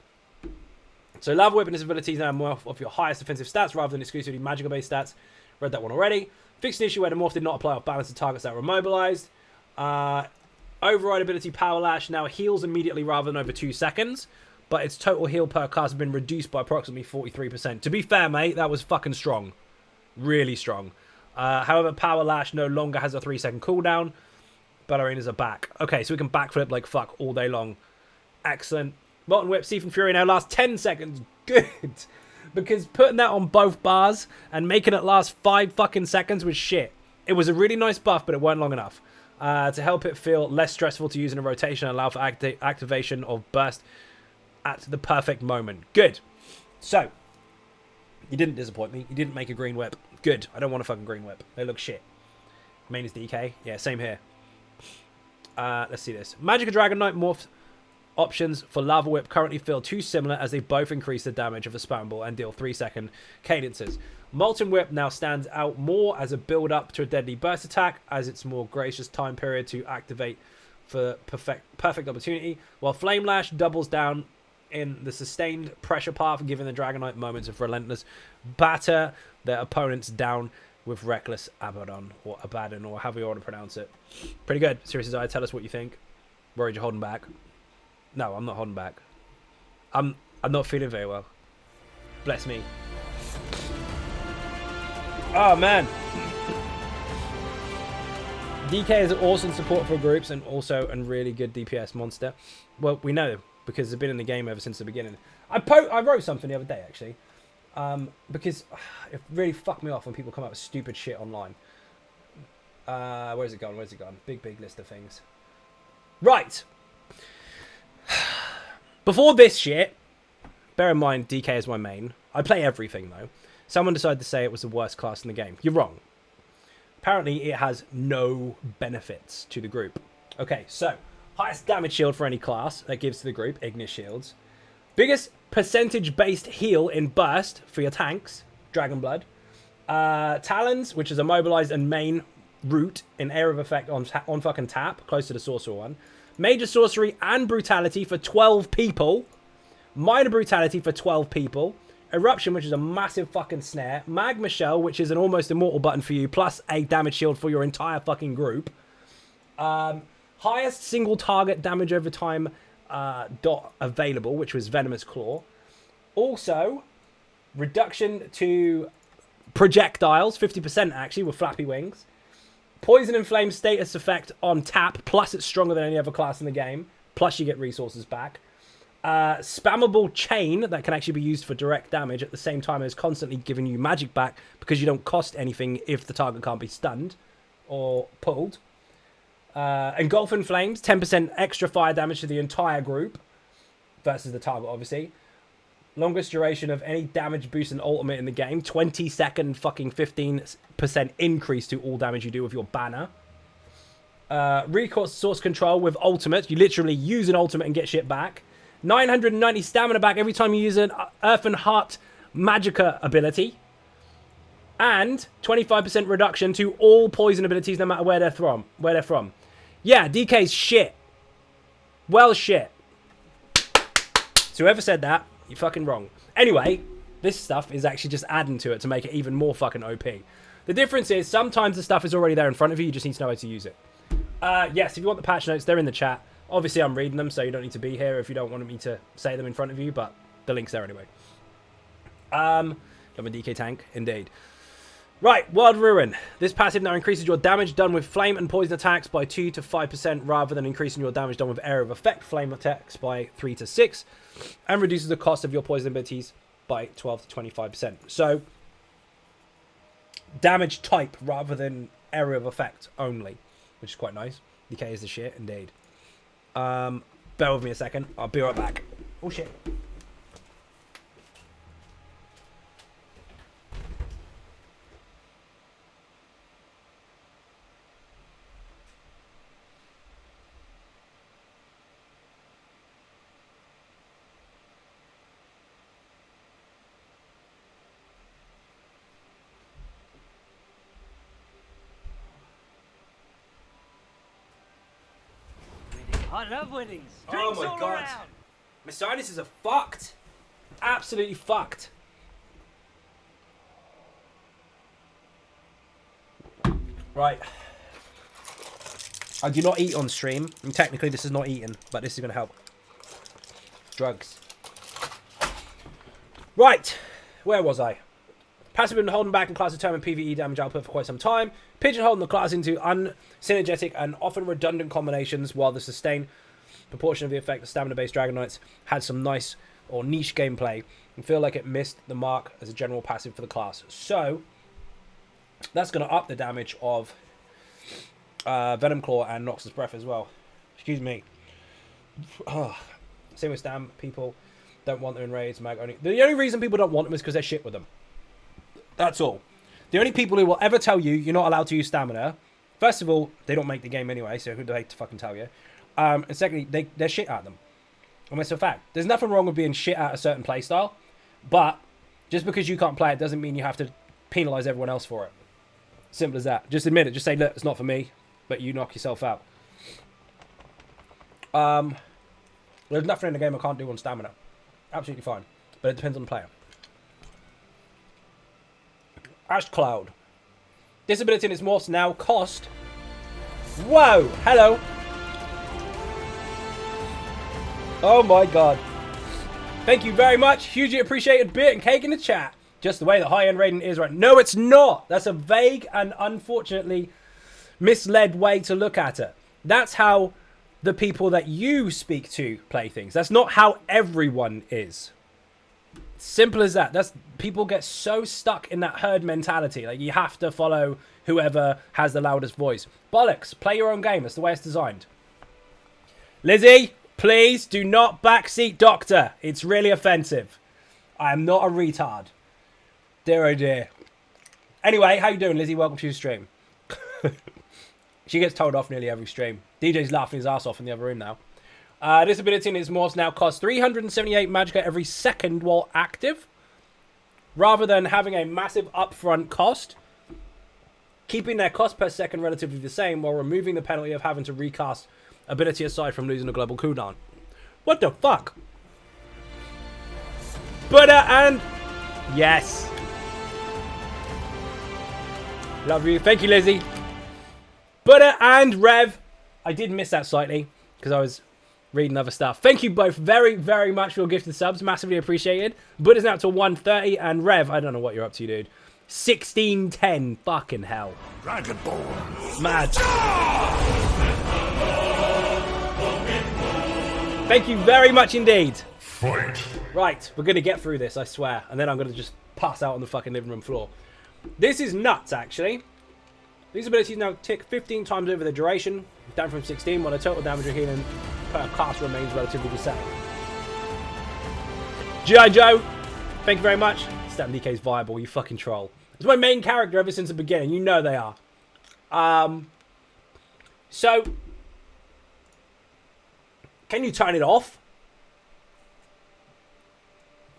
Speaker 3: So Lava Whip and its abilities now morph off your highest offensive stats rather than exclusively magical-based stats. Read that one already. Fixed the issue where the morph did not apply off balance to targets that were immobilized. Override ability Power Lash now heals immediately rather than over 2 seconds. But its total heal per cast has been reduced by approximately 43%. To be fair, mate, that was fucking strong. Really strong. However, Power Lash no longer has a 3-second cooldown. Ballerinas are back. Okay, so we can backflip like fuck all day long. Excellent. Molten Whip, Siphon Fury now lasts 10 seconds. Good. Because putting that on both bars and making it last 5 fucking seconds was shit. It was a really nice buff, but it weren't long enough. To help it feel less stressful to use in a rotation and allow for activation of Burst at the perfect moment. Good. So, you didn't disappoint me. You didn't make a green whip. Good. I don't want a fucking green whip. They look shit. Main is DK. Yeah, same here. Let's see this. Magicka Dragon Knight morph options for Lava Whip currently feel too similar as they both increase the damage of a spam ball and deal 3-second cadences. Molten Whip now stands out more as a build-up to a deadly burst attack as its more gracious time period to activate for perfect opportunity, while Flame Lash doubles down in the sustained pressure path, giving the Dragon Knight moments of relentless batter their opponents down with reckless Abaddon, or Abaddon, or however you want to pronounce it. Pretty good. Seriously, Zai, tell us what you think. Worried you're holding back? No, I'm not holding back. I'm not feeling very well. Bless me. Oh man. DK is an awesome support for groups and also a really good DPS monster. Well, we know because they've been in the game ever since the beginning. I wrote something the other day actually, because it really fucked me off when people come up with stupid shit online. Where's it gone? Where's it gone? Big list of things. Right. Before this shit, bear in mind DK is my main. I play everything though. Someone decided to say it was the worst class in the game. You're wrong. Apparently it has no benefits to the group. Okay, so highest damage shield for any class that gives to the group, Ignis shields. Biggest percentage based heal in burst for your tanks, Dragon Blood. Talons, which is a mobilized and main root in area of effect on fucking tap, close to the sorcerer one. Major sorcery and brutality for 12 people. Minor brutality for 12 people. Eruption, which is a massive fucking snare. Magma Shell, which is an almost immortal button for you, plus a damage shield for your entire fucking group. Highest single target damage over time dot available, which was Venomous Claw. Also, reduction to projectiles, 50% actually, with Flappy Wings. Poison and Flame status effect on tap, plus it's stronger than any other class in the game, plus you get resources back. Spammable chain that can actually be used for direct damage at the same time as constantly giving you magic back because you don't cost anything if the target can't be stunned or pulled. Engulfing Flames, 10% extra fire damage to the entire group versus the target, obviously. Longest duration of any damage boost and ultimate in the game, 20-second fucking 15% increase to all damage you do with your banner. Recourse source control with ultimate. You literally use an ultimate and get shit back. 990 stamina back every time you use an Earth and Heart Magicka ability. And 25% reduction to all poison abilities no matter where they're from. Yeah, DK's shit. Well shit. So whoever said that, you're fucking wrong. Anyway, this stuff is actually just adding to it to make it even more fucking OP. The difference is sometimes the stuff is already there in front of you. You just need to know how to use it. Yes, if you want the patch notes, they're in the chat. Obviously, I'm reading them, so you don't need to be here if you don't want me to say them in front of you, but the link's there anyway. I'm a DK tank, indeed. Right, World Ruin. This passive now increases your damage done with flame and poison attacks by 2 to 5% rather than increasing your damage done with area of effect flame attacks by 3 to 6 and reduces the cost of your poison abilities by 12 to 25%. So, damage type rather than area of effect only, which is quite nice. DK is the shit, indeed. Bear with me a second. I'll be right back. Oh, shit.
Speaker 4: I love winnings.
Speaker 3: Oh
Speaker 4: Drinks
Speaker 3: my
Speaker 4: all
Speaker 3: god.
Speaker 4: around.
Speaker 3: My sinuses are fucked. Absolutely fucked. Right. I do not eat on stream. And technically this is not eating, but this is going to help. Drugs. Right. Where was I? Passive been holding back in class determined PvE damage output for quite some time. Pigeonholing the class into unsynergetic and often redundant combinations, while the sustained proportion of the effect of stamina-based Dragon Knights had some nice or niche gameplay and feel like it missed the mark as a general passive for the class. So, that's going to up the damage of Venom Claw and Noxus Breath as well. Excuse me. Same with Stam, people don't want them in raids. Mag only. The only reason people don't want them is because they're shit with them. That's all. The only people who will ever tell you you're not allowed to use stamina, first of all, they don't make the game anyway, so who do they to fucking tell you? And secondly, they're shit at them. And that's a fact. There's nothing wrong with being shit at a certain playstyle, but just because you can't play it doesn't mean you have to penalise everyone else for it. Simple as that. Just admit it. Just say, look, it's not for me, but you knock yourself out. There's nothing in the game I can't do on stamina. Absolutely fine. But it depends on the player. Ash Cloud. This ability in its morphs now cost... Whoa! Hello! Oh my god. Thank you very much. Hugely appreciated beer and cake in the chat. Just the way the high-end rating is right. No, it's not. That's a vague and unfortunately misled way to look at it. That's how the people that you speak to play things. That's not how everyone is. Simple as that. That's people get so stuck in that herd mentality. Like you have to follow whoever has the loudest voice. Bollocks. Play your own game. That's the way it's designed. Lizzie, Please do not backseat doctor. It's really offensive. I am not a retard. Dear oh dear. Anyway, how you doing, Lizzie? Welcome to your stream. She gets told off nearly every stream. DJ's laughing his ass off in the other room now. This ability in its morphs now costs 378 magicka every second while active. Rather than having a massive upfront cost, keeping their cost per second relatively the same while removing the penalty of having to recast ability aside from losing a global cooldown. What the fuck? And... Yes. Love you. Thank you, Lizzie. Butter and Rev. I did miss that slightly because I was reading other stuff. Thank you both very, very much for your gifted subs. Massively appreciated. Butter's now to 130 and Rev, I don't know what you're up to, dude. 1610. Fucking hell.
Speaker 1: Dragon Ball.
Speaker 3: Mad. Thank you very much indeed.
Speaker 1: Fight.
Speaker 3: Right, we're going to get through this, I swear. And then I'm going to just pass out on the fucking living room floor. This is nuts, actually. These abilities now tick 15 times over the duration, down from 16, while the total damage or healing per cast remains relatively the same. G.I. Joe, thank you very much. Stamp DK is viable, you fucking troll. It's my main character ever since the beginning. You know they are. So, can you turn it off?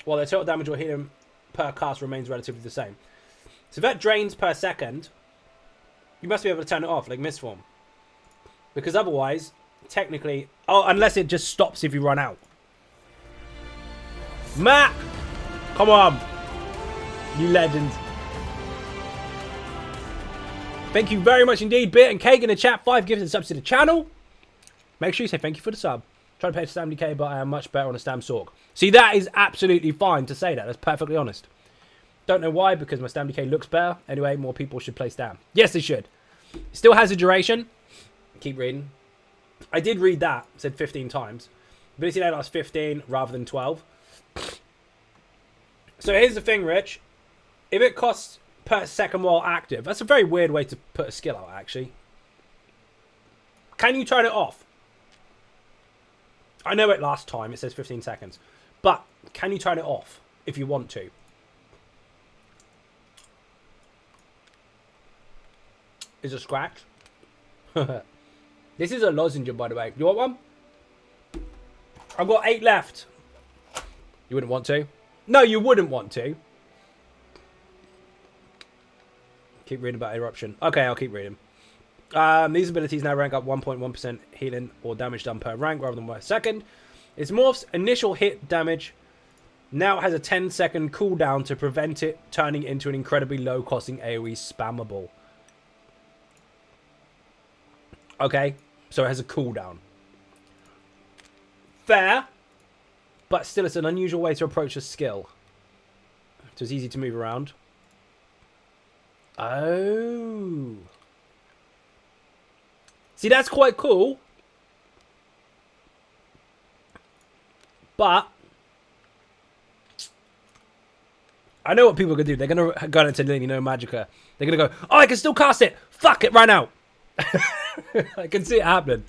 Speaker 3: While the total damage or healing per cast remains relatively the same. So if that drains per second, you must be able to turn it off, like Mistform. Because otherwise, technically... Oh, unless it just stops if you run out. Matt! Come on! You legend. Thank you very much indeed, Bit and Cake in the chat. 5 gifted subs to the channel. Make sure you say thank you for the sub. Try to pay to Stam DK, but I am much better on a Stam Sork. See, that is absolutely fine to say that. That's perfectly honest. Don't know why, because my Stam DK looks better. Anyway, more people should play Stam. Yes, they should. Still has a duration. Keep reading. I did read that. It said 15 times. Ability now lasts 15 rather than 12. So here's the thing, Rich. If it costs per second while active, that's a very weird way to put a skill out, actually. Can you turn it off? I know it last time. It says 15 seconds. But can you turn it off if you want to? Is a scratch. This is a lozenge, by the way. You want one? I've got 8 left. You wouldn't want to? No, you wouldn't want to. Keep reading about eruption. Okay, I'll keep reading. These abilities now rank up 1.1% healing or damage done per rank rather than per second. Its morph's initial hit damage now has a 10-second cooldown to prevent it turning into an incredibly low-costing AoE spammable. Okay, so it has a cooldown. Fair, but still it's an unusual way to approach a skill. So it's easy to move around. Oh. See, that's quite cool. But I know what people are going to do. They're going to go into Lily No Magicka. They're going to go, oh, I can still cast it. Fuck, it ran out. I can see it happening.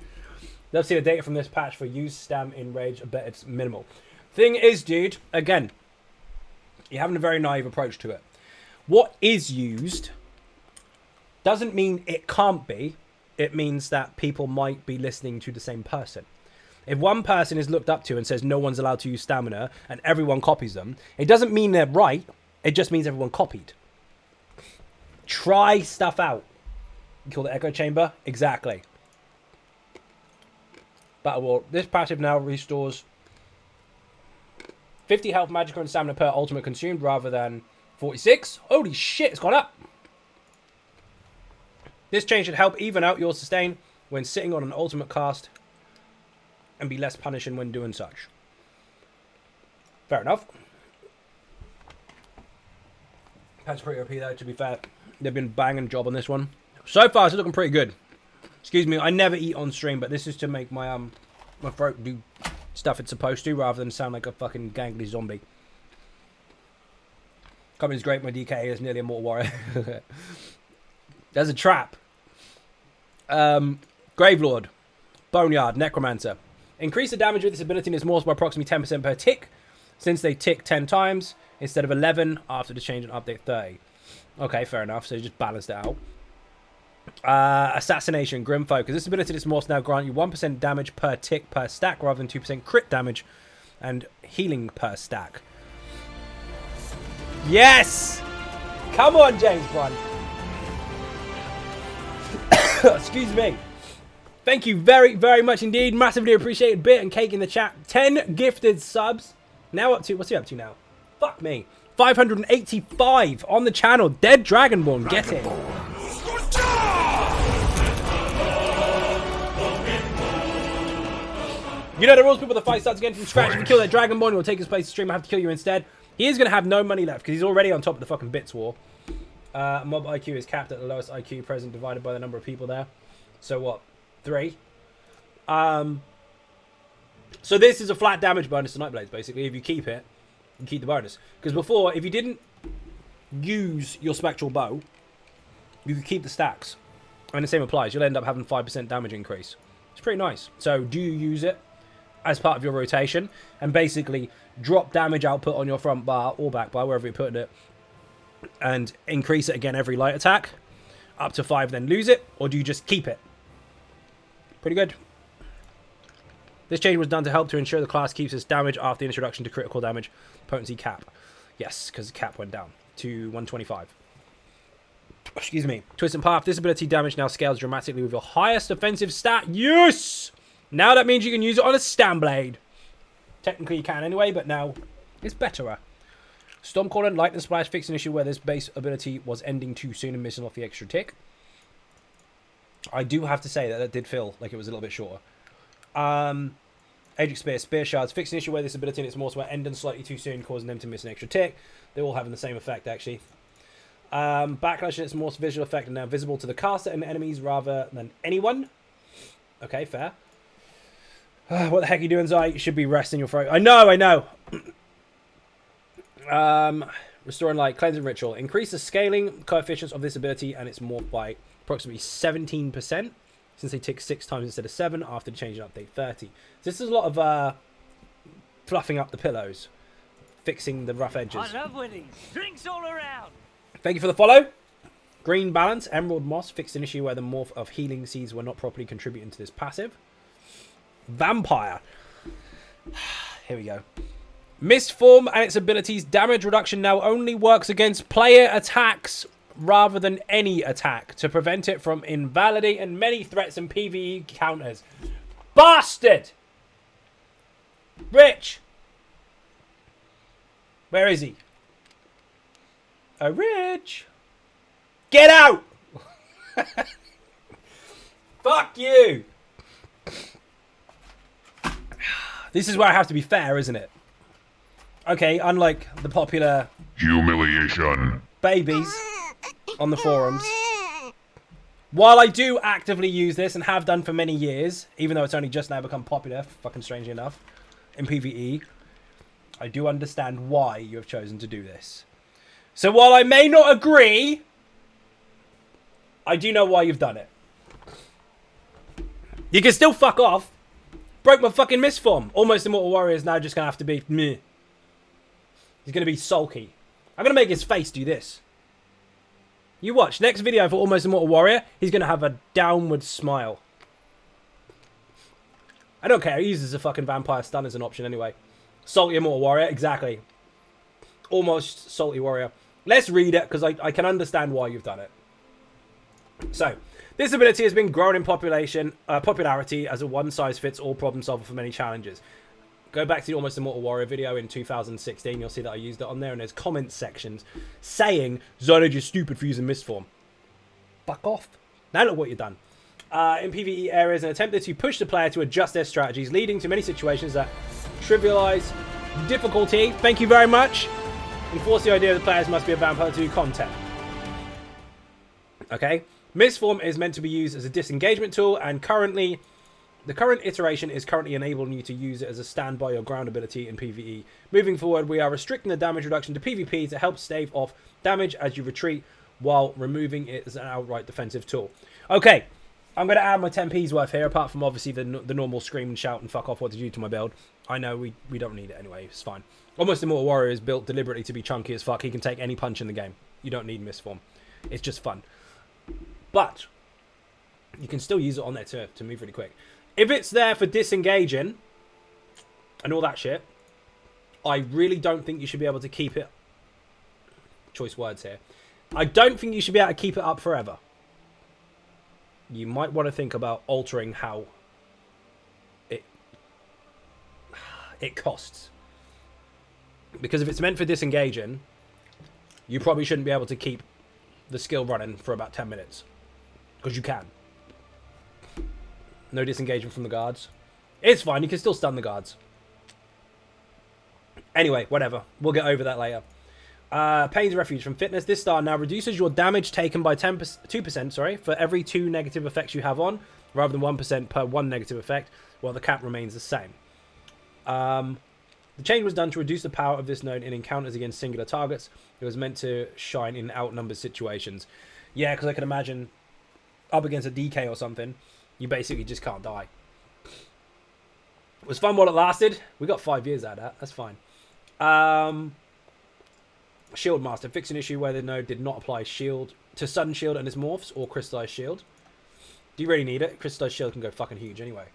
Speaker 3: Let's see the data from this patch for use Stam in Rage. I bet it's minimal. Thing is, dude, again, you're having a very naive approach to it. What is used doesn't mean it can't be. It means that people might be listening to the same person. If one person is looked up to and says no one's allowed to use stamina and everyone copies them, it doesn't mean they're right. It just means everyone copied. Try stuff out. You call it echo chamber? Exactly. Battle War. This passive now restores 50 health, magicka, and stamina per ultimate consumed rather than 46. Holy shit, it's gone up. This change should help even out your sustain when sitting on an ultimate cast and be less punishing when doing such. Fair enough. That's pretty OP though, to be fair. They've been banging a job on this one. So far, it's looking pretty good. Excuse me, I never eat on stream, but this is to make my my throat do stuff it's supposed to rather than sound like a fucking gangly zombie. Company's great, my DK is nearly a mortal warrior. There's a trap. Gravelord, Boneyard, Necromancer. Increase the damage with this ability in its morphs by approximately 10% per tick, since they tick 10 times instead of 11 after the change in update 30. Okay, fair enough. So you just balanced it out. Assassination, Grim Focus. This ability in its morphs now grant you 1% damage per tick per stack rather than 2% crit damage and healing per stack. Yes! Come on, James Bond. Excuse me. Thank you very, very much indeed. Massively appreciated. Bit and Cake in the chat. 10 gifted subs. Now up to... What's he up to now? Fuck me. 585 on the channel. Dead Dragonborn. Get in. You know the rules, people. The fight starts again from scratch. If you kill that Dragonborn, it will take his place to stream. I have to kill you instead. He is going to have no money left because he's already on top of the fucking Bits War. Mob IQ is capped at the lowest IQ present divided by the number of people there. So what? 3. So this is a flat damage bonus to Nightblades, basically. If you keep it, you keep the bonus. Because before, if you didn't use your Spectral Bow, you could keep the stacks. And the same applies. You'll end up having 5% damage increase. It's pretty nice. So do you use it as part of your rotation and basically drop damage output on your front bar or back bar, wherever you're putting it, and increase it again every light attack up to 5, then lose it? Or do you just keep it? Pretty good. This change was done to help to ensure the class keeps its damage after the introduction to critical damage potency cap. Yes, because the cap went down to 125. Excuse me. Twist and Path. This ability damage now scales dramatically with your highest offensive stat. Yes! Now that means you can use it on a Stanblade. Technically you can anyway, but now it's better. Stormcaller and Lightning Splash fixed an issue where this base ability was ending too soon and missing off the extra tick. I do have to say that did feel like it was a little bit shorter. Aegis Spear, Spear Shards fixed an issue where this ability and its morphs were ending slightly too soon, causing them to miss an extra tick. They're all having the same effect, actually. Backlash and its morphs visual effect are now visible to the caster and enemies rather than anyone. Okay, fair. What the heck are you doing, Zai? You should be resting your throat. I know. Restoring Light, Cleansing Ritual. Increase the scaling coefficients of this ability and its morph by approximately 17%, since they tick 6 times instead of 7 after changing update 30. So this is a lot of fluffing up the pillows, fixing the rough edges.
Speaker 4: I love winning. Drinks all around.
Speaker 3: Thank you for the follow. Green Balance, Emerald Moss fixed an issue where the morph of healing seeds were not properly contributing to this passive. Vampire. Here we go. Mist Form and its abilities damage reduction now only works against player attacks rather than any attack to prevent it from invalidating many threats and PvE counters. Bastard! Rich! Where is he? Oh, Rich! Get out! Fuck you! This is where I have to be fair, isn't it? Okay, unlike the popular
Speaker 1: Humiliation.
Speaker 3: babies on the forums, while I do actively use this and have done for many years, even though it's only just now become popular, fucking strangely enough, in PvE, I do understand why you have chosen to do this. So while I may not agree, I do know why you've done it. You can still fuck off. Broke my fucking misform. Almost Immortal Warrior is now just going to have to be meh. He's going to be sulky. I'm going to make his face do this. You watch. Next video for Almost Immortal Warrior, he's going to have a downward smile. I don't care. He uses a fucking vampire stun as an option anyway. Salty Immortal Warrior. Exactly. Almost Salty Warrior. Let's read it because I can understand why you've done it. So, this ability has been growing in popularity as a one-size-fits-all problem solver for many challenges. Go back to the Almost Immortal Warrior video in 2016. You'll see that I used it on there. And there's comment sections saying, Xynode, you're stupid for using Mistform. Fuck off. Now look what you've done. In PvE areas, an attempt to push the player to adjust their strategies, leading to many situations that trivialize difficulty. Thank you very much. Enforce the idea that players must be a vampire to do content. Okay. Mistform is meant to be used as a disengagement tool, and the current iteration is currently enabling you to use it as a standby or ground ability in PvE. Moving forward, we are restricting the damage reduction to PvP to help stave off damage as you retreat while removing it as an outright defensive tool. Okay, I'm going to add my 10p's worth here, apart from obviously the normal scream and shout and fuck off what to do to my build. I know we don't need it anyway. It's fine. Almost Immortal Warrior is built deliberately to be chunky as fuck. He can take any punch in the game. You don't need Mistform. It's just fun. But you can still use it on there to move really quick. If it's there for disengaging and all that shit, I really don't think you should be able to keep it. Choice words here. I don't think you should be able to keep it up forever. You might want to think about altering how it costs. Because if it's meant for disengaging, you probably shouldn't be able to keep the skill running for about 10 minutes. Because you can. No disengagement from the guards. It's fine, you can still stun the guards. Anyway, whatever. We'll get over that later. Pain's Refuge from Fitness. This star now reduces your damage taken by 2% for every 2 negative effects you have on, rather than 1% per 1 negative effect, while the cap remains the same. The change was done to reduce the power of this node in encounters against singular targets. It was meant to shine in outnumbered situations. Yeah, because I can imagine up against a DK or something, you basically just can't die. It was fun while it lasted. We got 5 years out of that. That's fine. Shield Master. Fix an issue where the node did not apply shield to sudden shield and its morphs or crystallized shield. Do you really need it? Crystallized shield can go fucking huge anyway.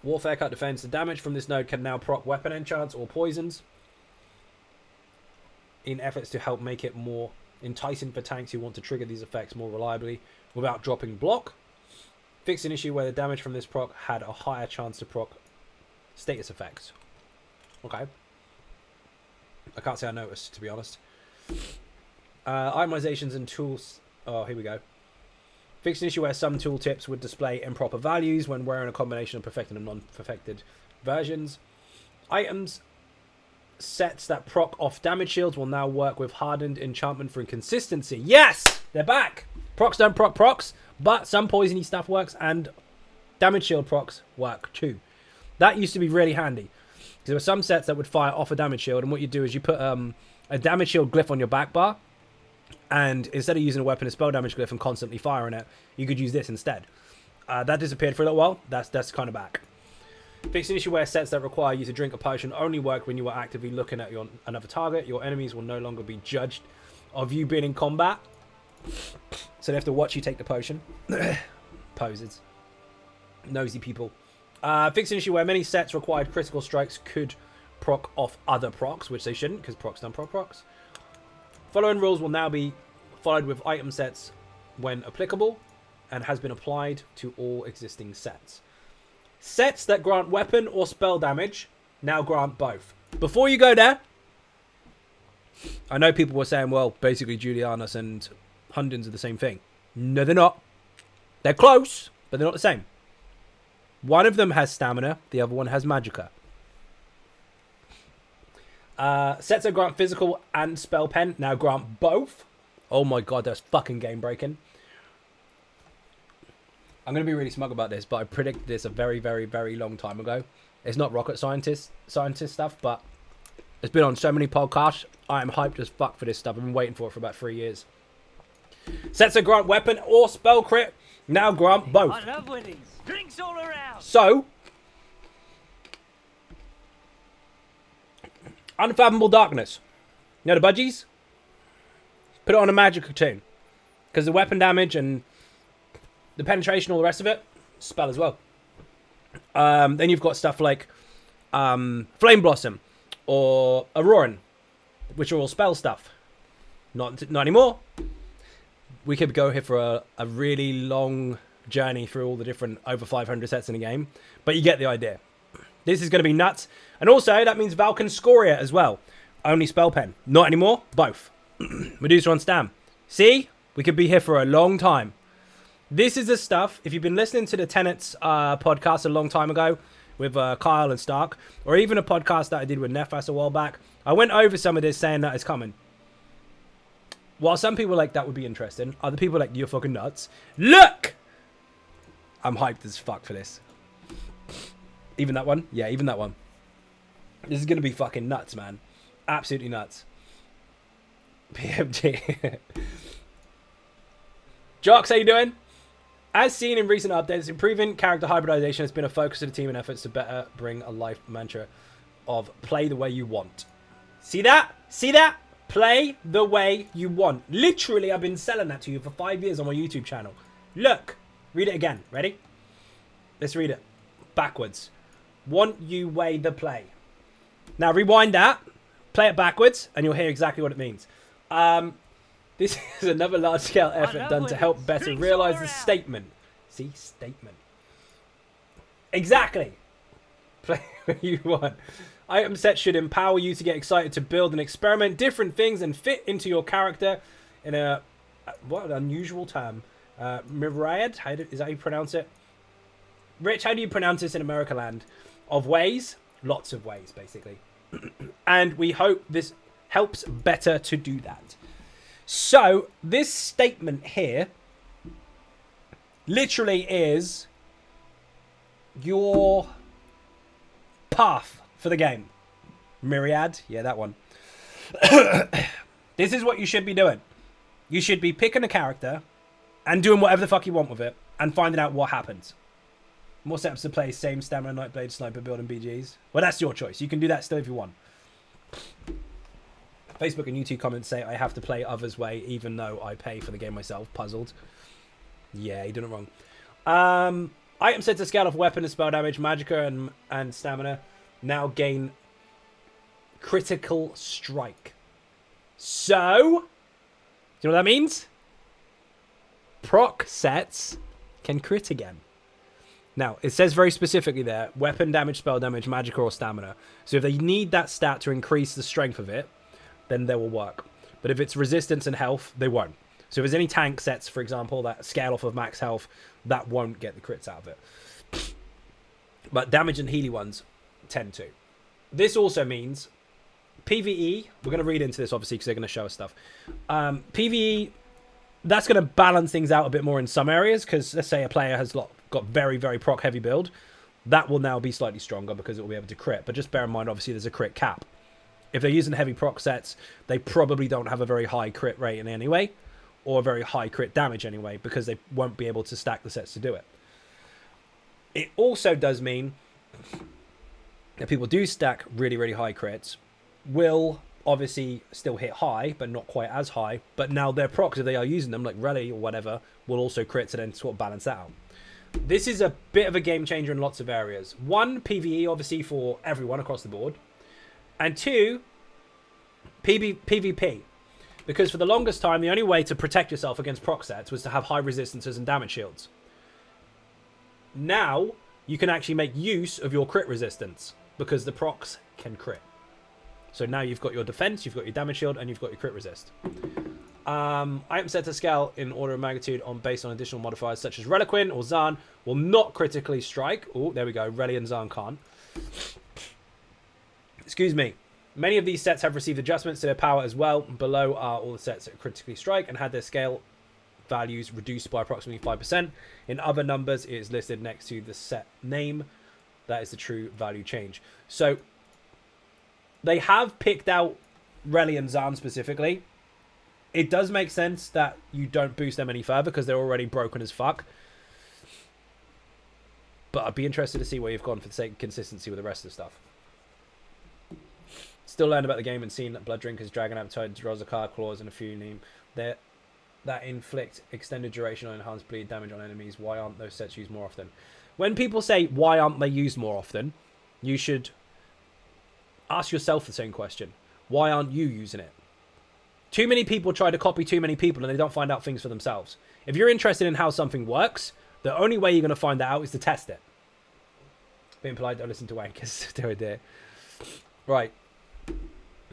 Speaker 3: Warfare Cut Defense. The damage from this node can now proc weapon enchants or poisons in efforts to help make it more enticing for tanks who want to trigger these effects more reliably without dropping block. Fix an issue where the damage from this proc had a higher chance to proc status effects. Okay. I can't say I noticed, to be honest. Itemizations and tools. Oh, here we go. Fix an issue where some tooltips would display improper values when wearing a combination of perfected and non-perfected versions. Items sets that proc off damage shields will now work with hardened enchantment for inconsistency. Yes! They're back! Procs don't proc procs, but some poisony stuff works and damage shield procs work too. That used to be really handy. There were some sets that would fire off a damage shield, and what you do is you put a damage shield glyph on your back bar, and instead of using a weapon and spell damage glyph and constantly firing it, you could use this instead. That disappeared for a little while. That's kind of back. Fix an issue where sets that require you to drink a potion only work when you are actively looking at another target. Your enemies will no longer be judged of you being in combat, so they have to watch you take the potion. Poses. Nosy people. Fix an issue where many sets required critical strikes could proc off other procs, which they shouldn't, because procs don't proc procs. Following rules will now be followed with item sets when applicable, and has been applied to all existing sets. Sets that grant weapon or spell damage now grant both. Before you go there, I know people were saying, well, basically Julianus and Hundens are the same thing. No, they're not. They're close, but they're not the same. One of them has stamina, the other one has magicka. Sets that grant physical and spell pen now grant both. Oh my god, that's fucking game breaking. I'm going to be really smug about this, but I predicted this a very, very, very long time ago. It's not rocket scientist stuff, but it's been on so many podcasts. I am hyped as fuck for this stuff. I've been waiting for it for about 3 years. Sets that grant weapon or spell crit now grant both.
Speaker 4: I love winnings. Drinks all around.
Speaker 3: So, Unfathomable Darkness. You know the budgies? Put it on a magic tune. Because the weapon damage and the penetration, all the rest of it, spell as well. Then you've got stuff like Flame Blossom or Auroran, which are all spell stuff. Not anymore. We could go here for a really long journey through all the different over 500 sets in the game, but you get the idea. This is going to be nuts. And also, that means Valken Scoria as well. Only spell pen. Not anymore. Both. Medusa on Stam. See? We could be here for a long time. This is the stuff, if you've been listening to the Tenets podcast a long time ago with Kyle and Stark, or even a podcast that I did with Nefas a while back, I went over some of this saying that it's coming. While some people like, that would be interesting, other people like, you're fucking nuts. Look! I'm hyped as fuck for this. Even that one? Yeah, even that one. This is going to be fucking nuts, man. Absolutely nuts. PMG. Jocks, how you doing? As seen in recent updates, improving character hybridization has been a focus of the team in efforts to better bring a life mantra of play the way you want. See that? See that? Play the way you want. Literally, I've been selling that to you for 5 years on my YouTube channel. Look. Read it again. Ready? Let's read it. Backwards. Want you way the play. Now, rewind that. Play it backwards, and you'll hear exactly what it means. This is another large-scale effort done to help better realize the statement. See? Statement. Exactly. Play what you want. Item sets should empower you to get excited to build and experiment different things and fit into your character in a... what an unusual term. Myriad? Is that how you pronounce it? Rich, how do you pronounce this in America land? Of ways? Lots of ways, basically. And we hope this helps better to do that. So, this statement here literally is your path for the game. Myriad? Yeah, that one. This is what you should be doing. You should be picking a character and doing whatever the fuck you want with it and finding out what happens. More setups to play, same stamina, Nightblade, sniper build, and BGs. Well, that's your choice. You can do that still if you want. Facebook and YouTube comments say I have to play others' way even though I pay for the game myself. Puzzled. Yeah, you did it wrong. Item set to scale off weapon and spell damage, magicka and stamina now gain critical strike. So, do you know what that means? Proc sets can crit again. Now, it says very specifically there, weapon damage, spell damage, magicka, or stamina. So if they need that stat to increase the strength of it, then they will work. But if it's resistance and health, they won't. So if there's any tank sets, for example, that scale off of max health, that won't get the crits out of it. But damage and healy ones tend to. This also means PvE, we're going to read into this obviously because they're going to show us stuff. PvE, that's going to balance things out a bit more in some areas because let's say a player has got very, very proc heavy build. That will now be slightly stronger because it will be able to crit. But just bear in mind, obviously, there's a crit cap. If they're using heavy proc sets, they probably don't have a very high crit rate in any way, or a very high crit damage anyway, because they won't be able to stack the sets to do it. It also does mean that people do stack really, really high crits, will obviously still hit high, but not quite as high. But now their procs, if they are using them, like Rally or whatever, will also crit to then sort of balance that out. This is a bit of a game changer in lots of areas. One, PvE, obviously, for everyone across the board. And two, PvP. Because for the longest time, the only way to protect yourself against proc sets was to have high resistances and damage shields. Now, you can actually make use of your crit resistance because the procs can crit. So now you've got your defense, you've got your damage shield, and you've got your crit resist. Item set to scale in order of magnitude based on additional modifiers such as Reliquin or Zan will not critically strike. Oh, there we go. Reli and Zan can't. Excuse me. Many of these sets have received adjustments to their power as well. Below are all the sets that critically strike and had their scale values reduced by approximately 5%. In other numbers, it is listed next to the set name. That is the true value change. So they have picked out Reli and Zan specifically. It does make sense that you don't boost them any further because they're already broken as fuck. But I'd be interested to see where you've gone for the sake of consistency with the rest of the stuff. Still learned about the game and seen that Blood Drinkers, Dragon Appetite, Drozakar, Claws, and a few name that inflict extended duration or enhanced bleed damage on enemies. Why aren't those sets used more often? When people say why aren't they used more often, you should ask yourself the same question. Why aren't you using it? Too many people try to copy too many people and they don't find out things for themselves. If you're interested in how something works, the only way you're going to find that out is to test it. Being polite, don't listen to wankers. Do it there. Right.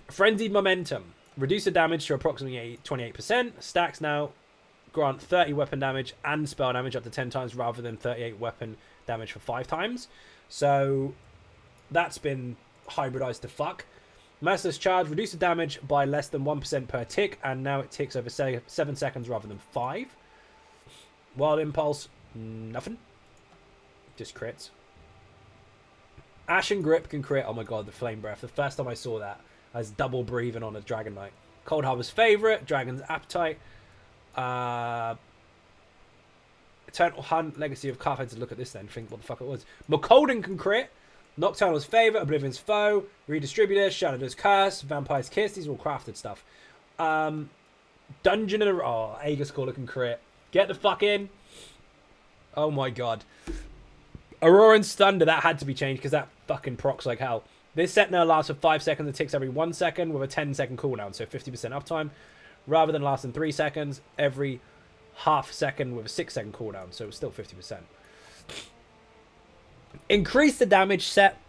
Speaker 3: Frenzied Momentum. Reduce the damage to approximately 28%. Stacks now grant 30 weapon damage and spell damage up to 10 times rather than 38 weapon damage for 5 times. So that's been hybridized to fuck. Merciless Charge. Reduce the damage by less than 1% per tick, and now it ticks over 7 seconds rather than 5. Wild Impulse. Nothing. Just crits. Ashen Grip can crit. Oh my god, the Flame Breath. The first time I saw that, I was double breathing on a Dragon Knight. Cold Harbor's Favourite. Dragon's Appetite. Eternal Hunt, Legacy of Carthage. Look at this then. Think what the fuck it was. McColden can crit. Nocturnal's Favour, Oblivion's Foe, Redistributor, Shadow's Curse, Vampire's Kiss. These are all crafted stuff. Dungeon and... Oh, Aegis Caller can crit. Get the fuck in. Oh my god. Auroran's Thunder, that had to be changed because that fucking procs like hell. This set now lasts for 5 seconds and ticks every 1 second with a 10-second cooldown, so 50% uptime. Rather than lasting 3 seconds, every half second with a 6-second cooldown, so it's still 50%. Increase the damage set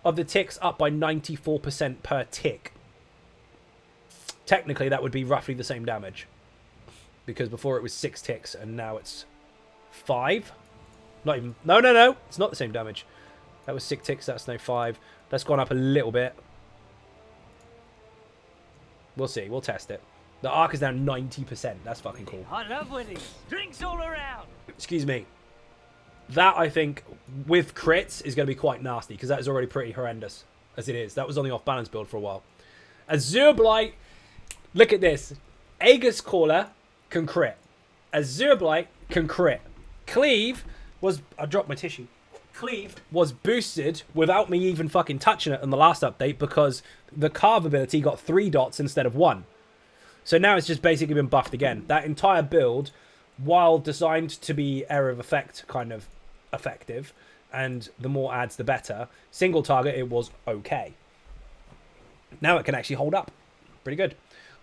Speaker 3: of the ticks up by 94% per tick. Technically, that would be roughly the same damage. Because before it was 6 ticks, and now it's 5. Not even... No. It's not the same damage. That was 6 ticks, that's now 5. That's gone up a little bit. We'll see. We'll test it. The arc is now 90%. That's fucking cool.
Speaker 4: I love winning. Drinks all around.
Speaker 3: Excuse me. That, I think, with crits, is going to be quite nasty, because that is already pretty horrendous, as it is. That was on the off-balance build for a while. Azure Blight, look at this. Aegis Caller can crit. Azure Blight can crit. Cleave was... I dropped my tissue. Cleave was boosted without me even fucking touching it in the last update, because the Carve ability got 3 dots instead of 1. So now it's just basically been buffed again. That entire build, while designed to be area of effect kind of effective, and the more adds the better, single target it was okay. Now it can actually hold up. Pretty good.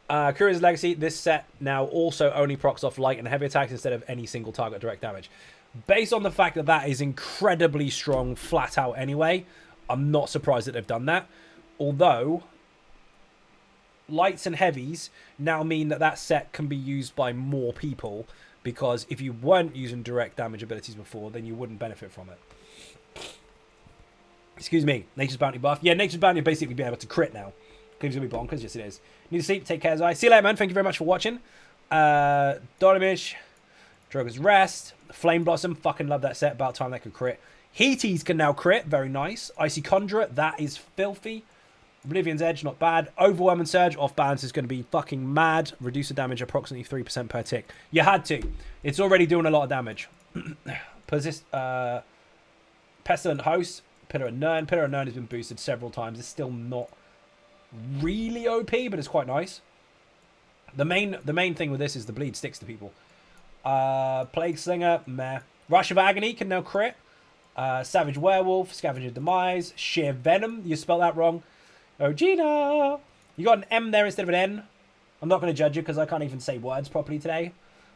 Speaker 3: Courier's Legacy, this set now also only procs off light and heavy attacks instead of any single target direct damage. Based on the fact that that is incredibly strong flat out anyway, I'm not surprised that they've done that. Although, lights and heavies now mean that that set can be used by more people, because if you weren't using direct damage abilities before, then you wouldn't benefit from it. Excuse me. Nature's Bounty buff. Yeah, Nature's Bounty will basically be able to crit now. Cleave's going to be bonkers. Yes, it is. Need to sleep. Take care, Zai. See you later, man. Thank you very much for watching. Dolimish. Droga's Rest. Flame Blossom. Fucking love that set. About time that could crit. Heaties can now crit. Very nice. Icy Conjurer. That is filthy. Oblivion's Edge. Not bad. Overwhelming Surge. Off balance is going to be fucking mad. Reduce the damage approximately 3% per tick. You had to. It's already doing a lot of damage. Pestilent Host. Pillar of Nirn. Pillar of Nirn has been boosted several times. It's still not really OP, but it's quite nice. The main thing with this is the bleed sticks to people. Plague Slinger, meh. Rush of Agony can now crit. Savage Werewolf, Scavenger Demise, Sheer Venom. You spelled that wrong. Oh, Gina! You got an M there instead of an N. I'm not going to judge you because I can't even say words properly today,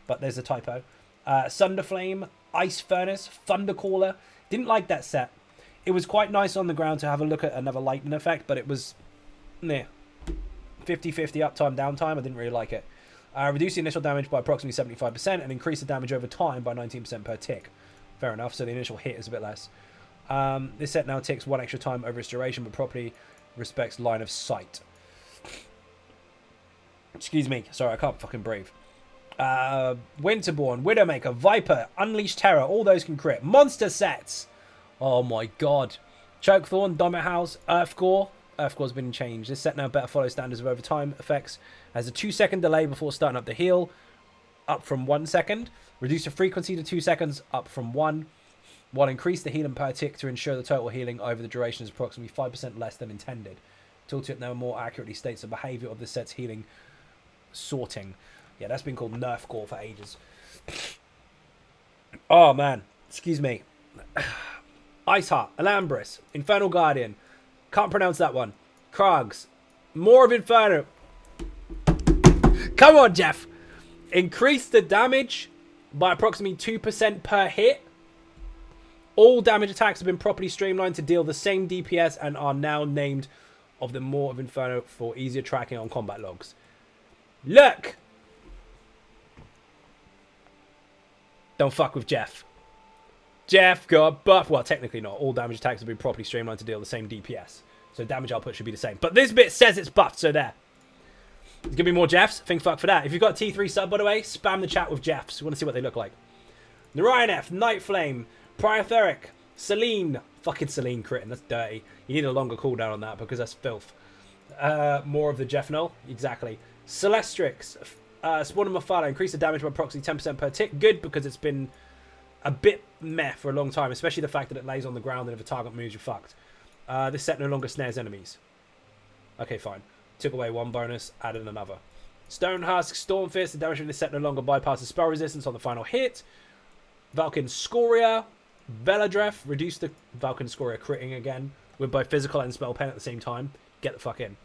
Speaker 3: but there's a typo. Sunderflame, Ice Furnace, Thundercaller. Didn't like that set. It was quite nice on the ground to have a look at another lightning effect, but it was 50-50 uptime, downtime. I didn't really like it. Reduce the initial damage by approximately 75% and increase the damage over time by 19% per tick. Fair enough, so the initial hit is a bit less. This set now ticks 1 extra time over its duration, but properly respects line of sight. Excuse me, sorry, I can't fucking breathe. Winterborn, Widowmaker, Viper, Unleashed Terror, all those can crit. Monster sets! Oh my god. Chokethorn, Domit House, Earthgore. Earthgore's been changed. This set now better follow standards of overtime effects. Has a 2-second delay before starting up the heal, up from 1 second. Reduce the frequency to 2 seconds, up from 1. While increase the healing per tick to ensure the total healing over the duration is approximately 5% less than intended. Tooltip now more accurately states the behavior of the set's healing sorting. Yeah, that's been called Nerfcore for ages. Oh, man. Excuse me. Iceheart, Alambris, Infernal Guardian. Can't pronounce that one. Krogs. More of Inferno. Come on, Jeff. Increase the damage by approximately 2% per hit. All damage attacks have been properly streamlined to deal the same DPS and are now named of the More of Inferno for easier tracking on combat logs. Look! Don't fuck with Jeff. Jeff got buff. Well, technically not. All damage attacks have been properly streamlined to deal the same DPS. So damage output should be the same. But this bit says it's buffed, so there. There's going to be more Jeffs. Think fuck for that. If you've got T3 sub, by the way, spam the chat with Jeffs. We want to see what they look like. Narayan F, Night Flame, Priotheric, Selene. Fucking Selene critting. That's dirty. You need a longer cooldown on that because that's filth. More of the Jeffnol. Exactly. Celestrix. Spawn of Mafala. Increase the damage by approximately 10% per tick. Good because it's been a bit meh for a long time, especially the fact that it lays on the ground and if a target moves, you're fucked. This set no longer snares enemies. Okay, fine. Took away one bonus, added another. Stone Husk, Storm Fist, the damage from this set no longer bypasses spell resistance on the final hit. Vulcan Scoria, Veladref, reduce the Vulcan Scoria critting again with both physical and spell pen at the same time. Get the fuck in.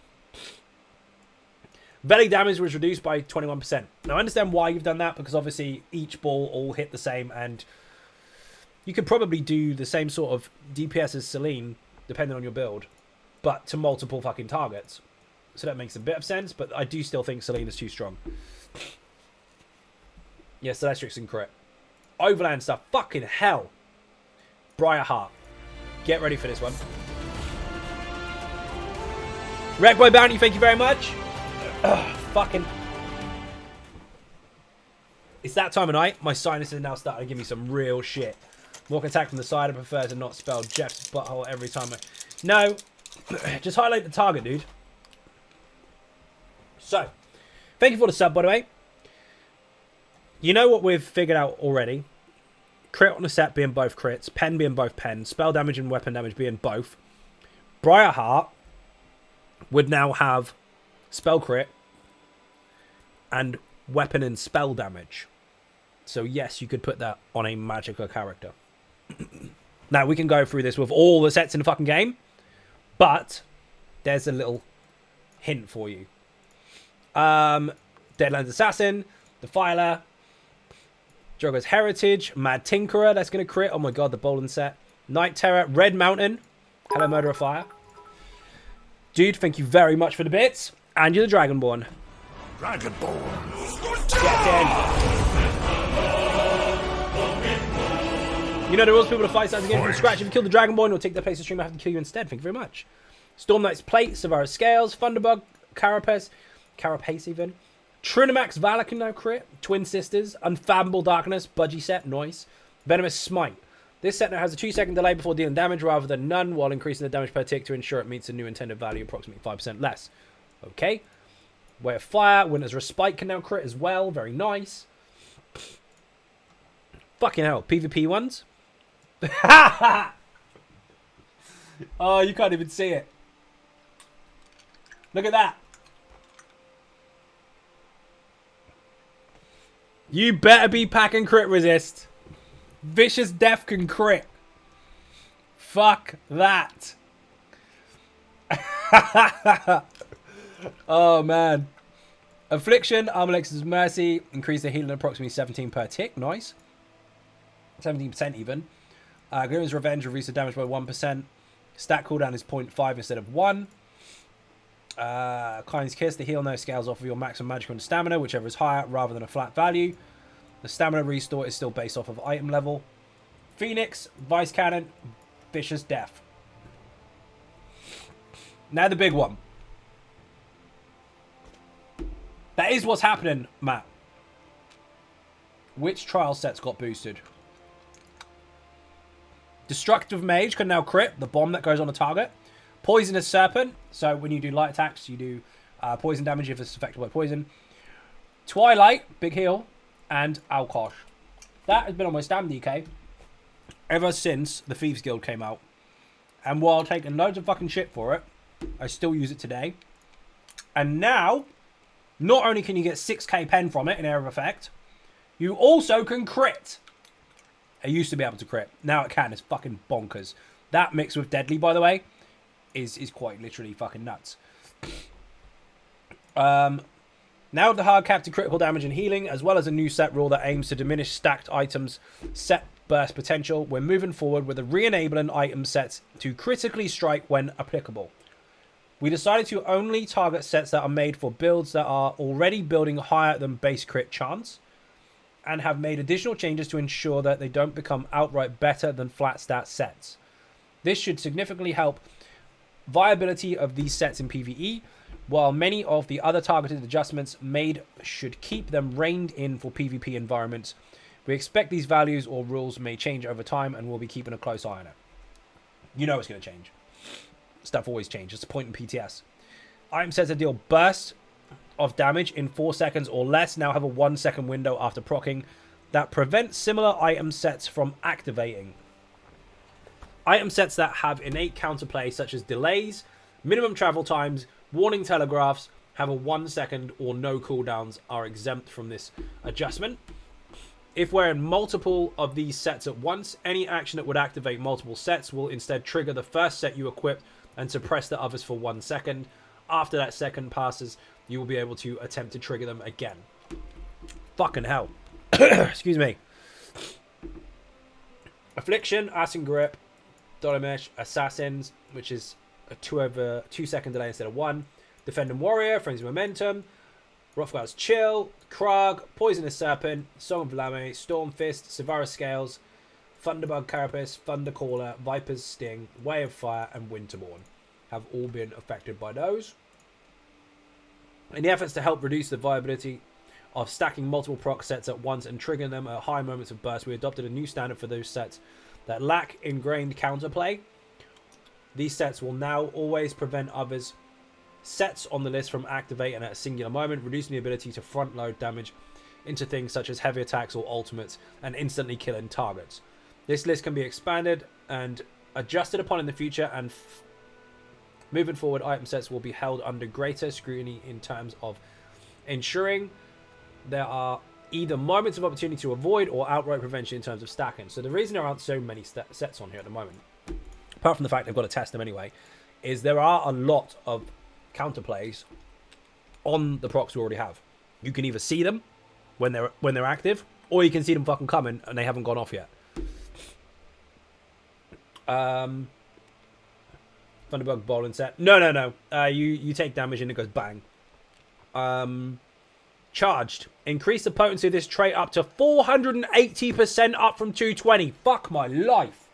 Speaker 3: Veli damage was reduced by 21%. Now I understand why you've done that, because obviously each ball all hit the same, and you could probably do the same sort of DPS as Celine, depending on your build, but to multiple fucking targets. So that makes a bit of sense, but I do still think Celine is too strong. Yes, Celestics and crit. Overland stuff. Fucking hell. Briarheart. Get ready for this one. Red Boy Bounty, thank you very much. Ugh, fucking. It's that time of night. My sinuses are now starting to give me some real shit. Walk attack from the side. I prefer to not spell Jeff's butthole every time. No. Just highlight the target, dude. So, thank you for the sub, by the way. You know what we've figured out already. Crit on the set being both crits. Pen being both pens. Spell damage and weapon damage being both. Briarheart would now have spell crit and weapon and spell damage. So yes, you could put that on a Magicka character. Now, we can go through this with all the sets in the fucking game, but there's a little hint for you. Deadlands Assassin, Defiler, Drogo's Heritage, Mad Tinkerer, that's going to crit. Oh my god, the Bolin set. Night Terror, Red Mountain, Hello Murder of Fire. Dude, thank you very much for the bits. And you're the Dragonborn.
Speaker 1: Dragonborn.
Speaker 3: Get in. You know the rules, people to fight sides again from scratch. If you kill the Dragonborn, it'll take their place of stream. I have to kill you instead. Thank you very much. Storm Knight's Plate, Savara Scales, Thunderbug, Carapace even. Trinamax Valor can now crit. Twin Sisters, Unfathomable Darkness, Budgie set, noise. Venomous Smite. This set now has a 2-second delay before dealing damage rather than none, while increasing the damage per tick to ensure it meets the new intended value, approximately 5% less. Okay. Way of Fire, Winter's Respite can now crit as well. Very nice. Fucking hell. PvP ones. Oh, you can't even see it. Look at that. You better be packing crit resist. Vicious Death can crit. Fuck that. Oh, man. Affliction, Armalex's Mercy. Increase the healing approximately 17 per tick. Nice. 17% even. Grim's Revenge, reduce the damage by 1%. Stat cooldown is 0.5 instead of 1. Klein's Kiss, the heal now scales off of your maximum magic and stamina, whichever is higher, rather than a flat value. The stamina restore is still based off of item level. Phoenix, Vice Cannon, Vicious Death. Now the big one. That is what's happening, Matt. Which trial sets got boosted? Destructive Mage can now crit, the bomb that goes on a target. Poisonous Serpent, so when you do light attacks, you do poison damage if it's affected by poison. Twilight, big heal. And Alkosh. That has been on my Stam DK ever since the Thieves Guild came out. And while taking loads of fucking shit for it, I still use it today. And now, not only can you get 6k pen from it in Area of Effect, you also can crit. It used to be able to crit. Now it can. It's fucking bonkers. That mixed with Deadly, by the way, is quite literally fucking nuts. Now the hard cap to critical damage and healing, as well as a new set rule that aims to diminish stacked items' set burst potential, we're moving forward with a re-enabling item sets to critically strike when applicable. We decided to only target sets that are made for builds that are already building higher than base crit chance, and have made additional changes to ensure that they don't become outright better than flat stat sets. This should significantly help viability of these sets in PvE, while many of the other targeted adjustments made should keep them reined in for PvP environments. We expect these values or rules may change over time, and we'll be keeping a close eye on it. You know it's going to change. Stuff always changes. It's the point in PTS. Item sets that deal bursts of damage in 4 seconds or less now have a 1 second window after proccing. that prevent similar item sets from activating. Item sets that have innate counterplay, such as delays, minimum travel times, warning telegraphs, have a 1 second or no cooldowns, are exempt from this adjustment. If wearing multiple of these sets at once, any action that would activate multiple sets will instead trigger the first set you equipped and suppress the others for 1 second. After that second passes, you will be able to attempt to trigger them again. Fucking hell. Excuse me. Affliction, Acid Grip, Dolomesh, Assassins, which is a 2 second delay instead of 1. Defending Warrior, Frenzy Momentum, Rothgard's Chill, Krag, Poisonous Serpent, Song of Lame, Storm Fist, Savara Scales, Thunderbug Carapace, Thundercaller, Viper's Sting, Way of Fire, and Winterborn have all been affected by those. In the efforts to help reduce the viability of stacking multiple proc sets at once and triggering them at high moments of burst, we adopted a new standard for those sets that lack ingrained counterplay. These sets will now always prevent others sets on the list from activating at a singular moment, reducing the ability to front load damage into things such as heavy attacks or ultimates and instantly killing targets. This list can be expanded and adjusted upon in the future, and moving forward, item sets will be held under greater scrutiny in terms of ensuring there are either moments of opportunity to avoid or outright prevention in terms of stacking. So the reason there aren't so many sets on here at the moment, apart from the fact they've got to test them anyway, is there are a lot of counterplays on the procs we already have. You can either see them when they're active, or you can see them fucking coming and they haven't gone off yet. Thunderbug bowling set. No. You take damage and it goes bang. Charged. Increase the potency of this trait up to 480%, up from 220. Fuck my life.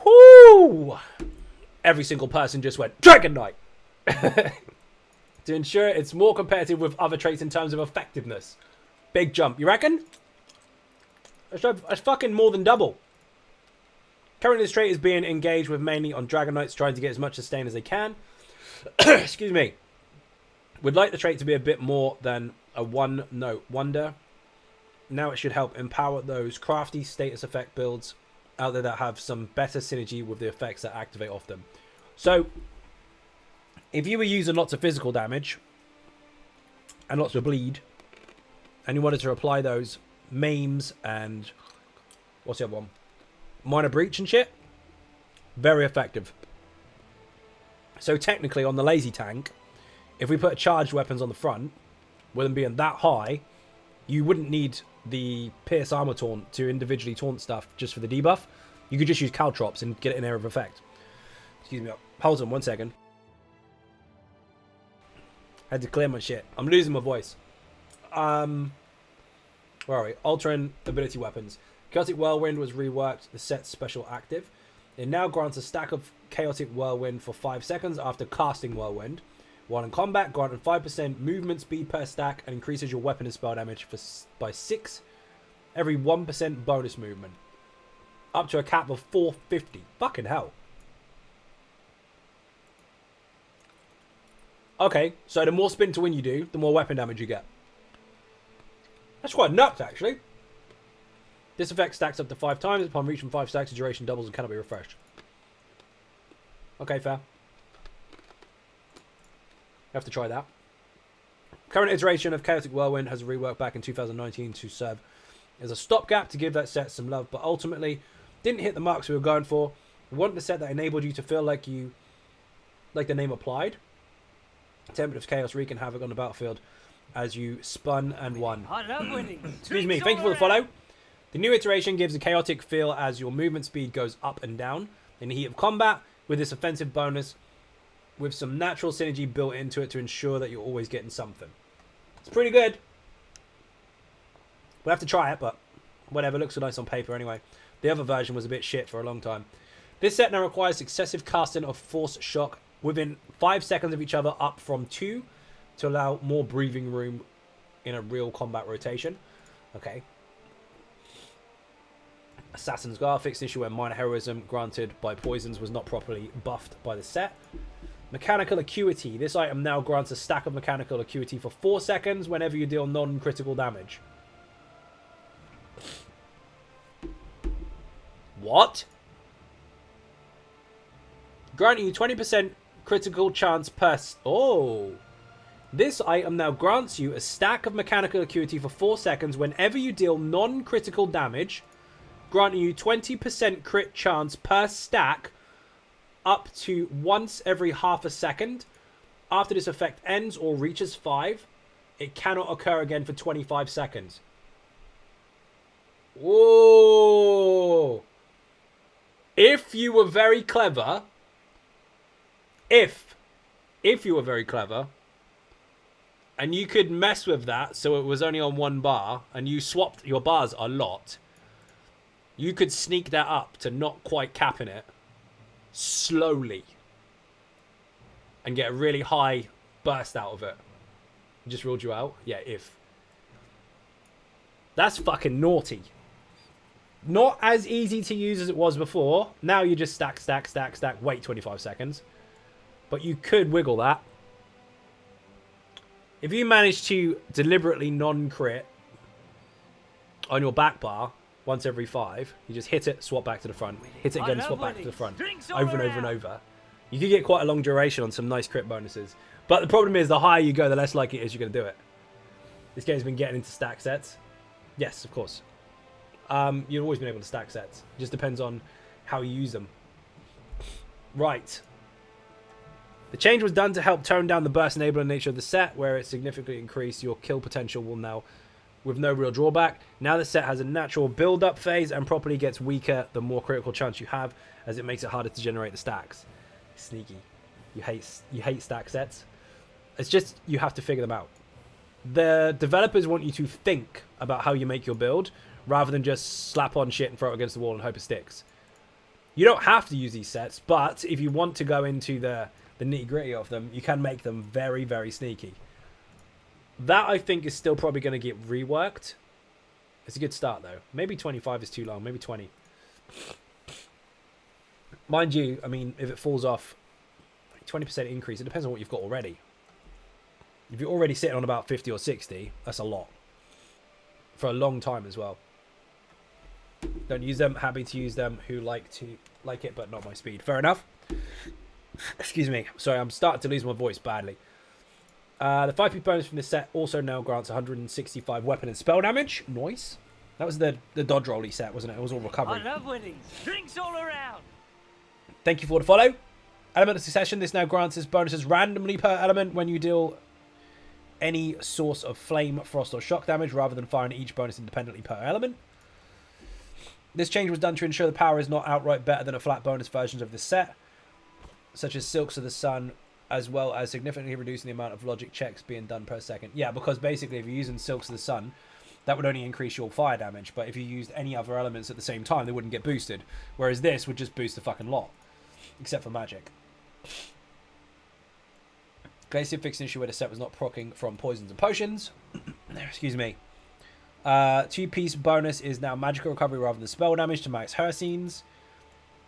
Speaker 3: Whoo! Every single person just went Dragon Knight. To ensure it's more competitive with other traits in terms of effectiveness. Big jump. You reckon? That's fucking more than double. Currently, this trait is being engaged with mainly on Dragon Knights, trying to get as much sustain as they can. Excuse me. Would like the trait to be a bit more than a one-note wonder. Now it should help empower those crafty status effect builds out there that have some better synergy with the effects that activate off them. So, if you were using lots of physical damage and lots of bleed, and you wanted to apply those maims and what's the other one? Minor breach and shit, very effective. So technically on the lazy tank, if we put charged weapons on the front, with them being that high, you wouldn't need the pierce armor taunt to individually taunt stuff just for the debuff. You could just use caltrops and get it in area of effect. Excuse me. Hold on 1 second. Had to clear my shit. I'm losing my voice. Where are we? Altering ability weapons. Chaotic Whirlwind was reworked, the set's special active. It now grants a stack of Chaotic Whirlwind for 5 seconds after casting Whirlwind. While in combat, granted 5% movement speed per stack and increases your weapon and spell damage by 6 every 1% bonus movement. Up to a cap of 450. Fucking hell. Okay, so the more spin to win you do, the more weapon damage you get. That's quite nuts, actually. This effect stacks up to 5 times. Upon reaching 5 stacks, the duration doubles and cannot be refreshed. Okay, fair. You have to try that. Current iteration of Chaotic Whirlwind has a rework back in 2019 to serve as a stopgap to give that set some love, but ultimately didn't hit the marks we were going for. We wanted a set that enabled you to feel like the name applied. Tempted of Chaos, wreaking havoc on the battlefield as you spun and won.
Speaker 4: I love winning.
Speaker 3: Excuse me, thank you for the follow. The new iteration gives a chaotic feel as your movement speed goes up and down in the heat of combat, with this offensive bonus with some natural synergy built into it to ensure that you're always getting something. It's pretty good. We'll have to try it, but whatever, looks so nice on paper anyway. The other version was a bit shit for a long time. This set now requires successive casting of Force Shock within 5 seconds of each other, up from 2, to allow more breathing room in a real combat rotation. Okay. Assassin's Guard fixed issue where minor heroism granted by poisons was not properly buffed by the set. Mechanical Acuity. This item now grants a stack of Mechanical Acuity for 4 seconds whenever you deal non-critical damage. What? Granting you 20% critical chance per... Oh. This item now grants you a stack of mechanical acuity for 4 seconds whenever you deal non-critical damage, granting you 20% crit chance per stack up to once every half a second. After this effect ends or reaches 5, it cannot occur again for 25 seconds. Whoa! If you were very clever, if you were very clever, and you could mess with that so it was only on one bar, and you swapped your bars a lot, you could sneak that up to not quite capping it slowly and get a really high burst out of it. Just ruled you out? Yeah, if. That's fucking naughty. Not as easy to use as it was before. Now you just stack, stack, stack, stack, wait 25 seconds. But you could wiggle that. If you manage to deliberately non-crit on your back bar once every 5, you just hit it, swap back to the front. Hit it again, swap back to the front. Over and over and over. You can get quite a long duration on some nice crit bonuses. But the problem is, the higher you go, the less likely it is you're going to do it. This game's been getting into stack sets. Yes, of course. You've always been able to stack sets. It just depends on how you use them. Right. The change was done to help tone down the burst enabler nature of the set, where it significantly increased your kill potential will now with no real drawback. Now the set has a natural build-up phase and properly gets weaker the more critical chance you have, as it makes it harder to generate the stacks. Sneaky. You hate stack sets. It's just you have to figure them out. The developers want you to think about how you make your build rather than just slap on shit and throw it against the wall and hope it sticks. You don't have to use these sets, but if you want to go into the nitty-gritty of them, you can make them very, very sneaky. That, I think, is still probably going to get reworked. It's a good start, though. Maybe 25 is too long. Maybe 20. Mind you, I mean, if it falls off 20% increase, it depends on what you've got already. If you're already sitting on about 50 or 60, that's a lot. For a long time as well. Don't use them. Happy to use them who like it, but not my speed. Fair enough. Excuse me. Sorry, I'm starting to lose my voice badly. The 5p bonus from this set also now grants 165 weapon and spell damage. Nice. That was the dodge rolly set, wasn't it? It was all recovery.
Speaker 4: I love winning. Drinks all around.
Speaker 3: Thank you for the follow. Element of succession. This now grants its bonuses randomly per element when you deal any source of flame, frost, or shock damage rather than firing each bonus independently per element. This change was done to ensure the power is not outright better than a flat bonus versions of this set, such as Silks of the Sun, as well as significantly reducing the amount of logic checks being done per second. Yeah, because basically if you're using Silks of the Sun, that would only increase your fire damage, but if you used any other elements at the same time, they wouldn't get boosted. Whereas this would just boost the fucking lot. Except for magic. Glacier fixed an issue where the set was not proccing from poisons and potions. Excuse me. 2-piece bonus is now magical recovery rather than spell damage to max Hercines.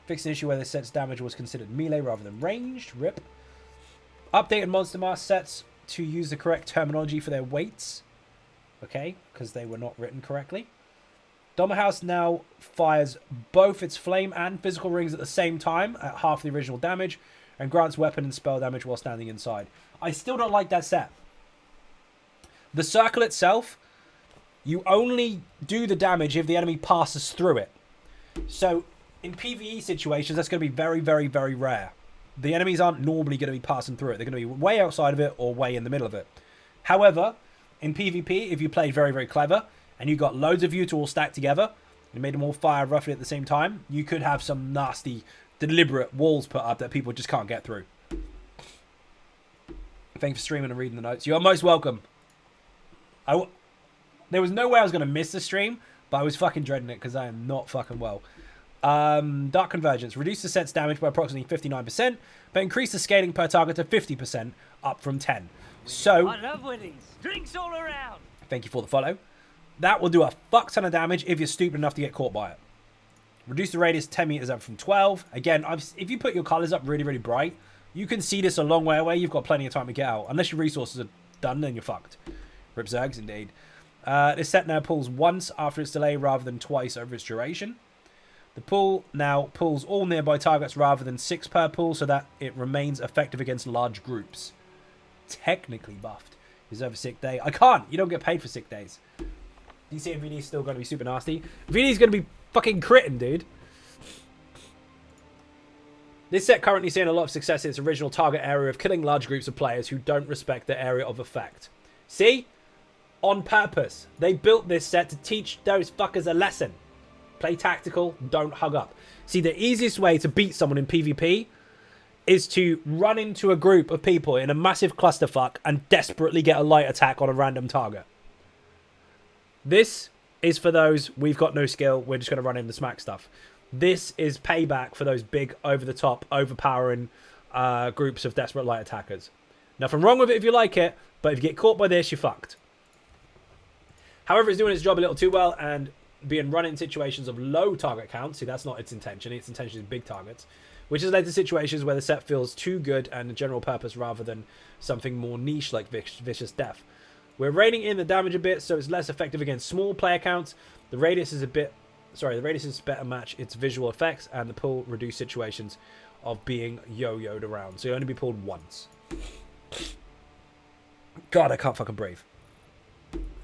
Speaker 3: Fixed an issue where the set's damage was considered melee rather than ranged. RIP. Updated monster mask sets to use the correct terminology for their weights. Okay, because they were not written correctly. House now fires both its flame and physical rings at the same time at half the original damage and grants weapon and spell damage while standing inside. I still don't like that set. The circle itself, you only do the damage if the enemy passes through it. So in PvE situations, that's going to be very, very, very rare. The enemies aren't normally going to be passing through it. They're going to be way outside of it or way in the middle of it. However, in PvP, if you play very, very clever and you got loads of you to all stack together and made them all fire roughly at the same time, you could have some nasty, deliberate walls put up that people just can't get through. Thanks for streaming and reading the notes. You are most welcome. There was no way I was going to miss the stream, but I was fucking dreading it because I am not fucking well. Dark Convergence. Reduce the set's damage by approximately 59%, but increase the scaling per target to 50%, up from 10. So,
Speaker 4: I love winning. Drinks all around.
Speaker 3: Thank you for the follow. That will do a fuck ton of damage if you're stupid enough to get caught by it. Reduce the radius 10 meters up from 12. Again, if you put your colors up really, really bright, you can see this a long way away. You've got plenty of time to get out. Unless your resources are done, then you're fucked. Rip Zergs, indeed. This set now pulls once after its delay rather than twice over its duration. The pull now pulls all nearby targets rather than 6 per pull, so that it remains effective against large groups. Technically buffed. Deserve a sick day. I can't. You don't get paid for sick days. DC and VD is still going to be super nasty. VD is going to be fucking critting, dude. This set currently seeing a lot of success in its original target area of killing large groups of players who don't respect their area of effect. See? On purpose. They built this set to teach those fuckers a lesson. Play tactical, don't hug up. See, the easiest way to beat someone in PvP is to run into a group of people in a massive clusterfuck and desperately get a light attack on a random target. This is for those, we've got no skill, we're just going to run in the smack stuff. This is payback for those big, over-the-top, overpowering groups of desperate light attackers. Nothing wrong with it if you like it, but if you get caught by this, you're fucked. However, it's doing its job a little too well and being run in situations of low target count. See, that's not its intention. Its intention is big targets, which has led to situations where the set feels too good and a general purpose rather than something more niche like Vicious Death. We're reining in the damage a bit, so it's less effective against small player counts. The radius is the radius is better match its visual effects, and the pull reduce situations of being yo-yoed around. So you only be pulled once. God, I can't fucking breathe.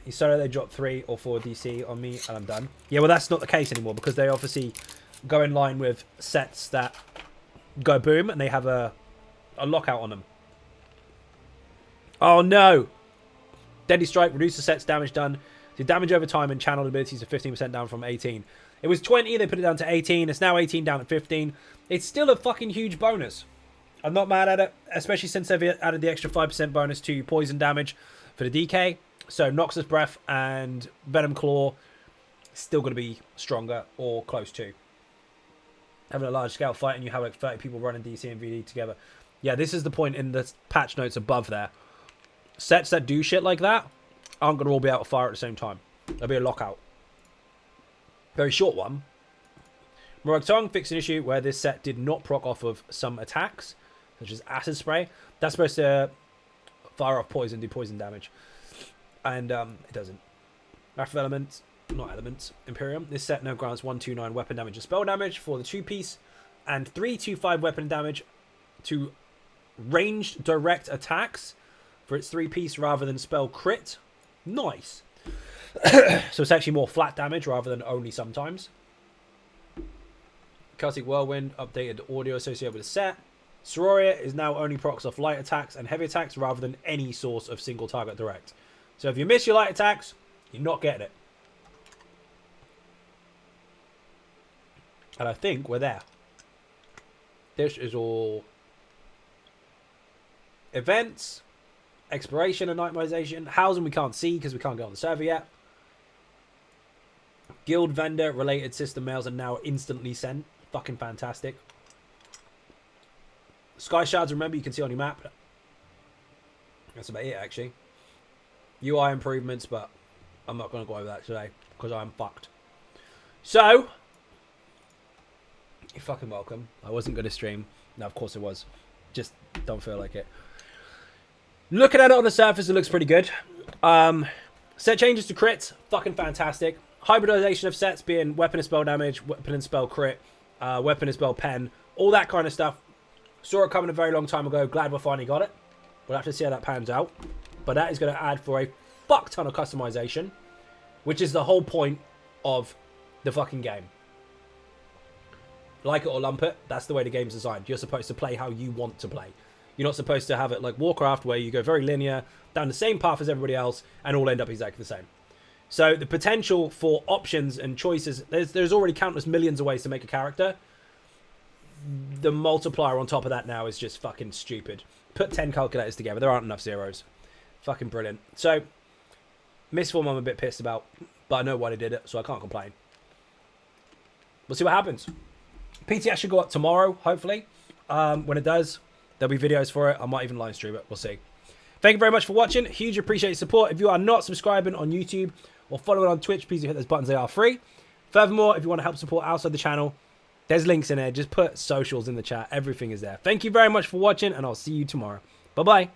Speaker 3: You saw they dropped 3 or 4 DC on me and I'm done. Yeah, well, that's not the case anymore because they obviously go in line with sets that go boom and they have a lockout on them. Oh, no. Deadly Strike, reduce the set's damage done. The damage over time and channel abilities are 15% down from 18. It was 20, they put it down to 18. It's now 18 down at 15. It's still a fucking huge bonus. I'm not mad at it, especially since they've added the extra 5% bonus to poison damage for the DK. So Noxus Breath and Venom Claw still going to be stronger or close to. Having a large scale fight and you have like 30 people running DC and VD together. Yeah, this is the point in the patch notes above there. Sets that do shit like that aren't going to all be able to fire at the same time. There'll be a lockout. Very short one. Morag Tong fixed an issue where this set did not proc off of some attacks, such as Acid Spray. That's supposed to fire off poison, do poison damage. And it doesn't. Wrath of Elements, not Elements, Imperium. This set now grants 129 weapon damage and spell damage for the 2-piece, and 325 weapon damage to ranged direct attacks for its 3-piece rather than spell crit. Nice. So it's actually more flat damage rather than only sometimes. Celtic Whirlwind updated the audio associated with the set. Sororia is now only procs off light attacks and heavy attacks rather than any source of single target direct. So if you miss your light attacks, you're not getting it. And I think we're there. This is all events, exploration and itemization. Housing we can't see because we can't get on the server yet. Guild vendor related system mails are now instantly sent. Fucking fantastic. Sky shards, remember, you can see on your map. That's about it, actually. UI improvements, but I'm not going to go over that today because I'm fucked. So, you're fucking welcome. I wasn't going to stream. No, of course it was. Just don't feel like it. Looking at it on the surface, it looks pretty good. Set changes to crits, fucking fantastic. Hybridization of sets being weapon and spell damage, weapon and spell crit, weapon and spell pen, all that kind of stuff. Saw it coming a very long time ago. Glad we finally got it. We'll have to see how that pans out. But that is going to add for a fuck ton of customization, which is the whole point of the fucking game. Like it or lump it, that's the way the game's designed. You're supposed to play how you want to play. You're not supposed to have it like Warcraft, where you go very linear, down the same path as everybody else, and all end up exactly the same. So the potential for options and choices, there's already countless millions of ways to make a character. The multiplier on top of that now is just fucking stupid. Put 10 calculators together, there aren't enough zeros. Fucking brilliant. So, Mistform I'm a bit pissed about, but I know why they did it, so I can't complain. We'll see what happens. PTS should go up tomorrow, hopefully. When it does, there'll be videos for it. I might even live stream it. We'll see. Thank you very much for watching. Huge appreciate your support. If you are not subscribing on YouTube or following on Twitch, please hit those buttons. They are free. Furthermore, if you want to help support outside the channel, there's links in there. Just put socials in the chat. Everything is there. Thank you very much for watching, and I'll see you tomorrow. Bye-bye.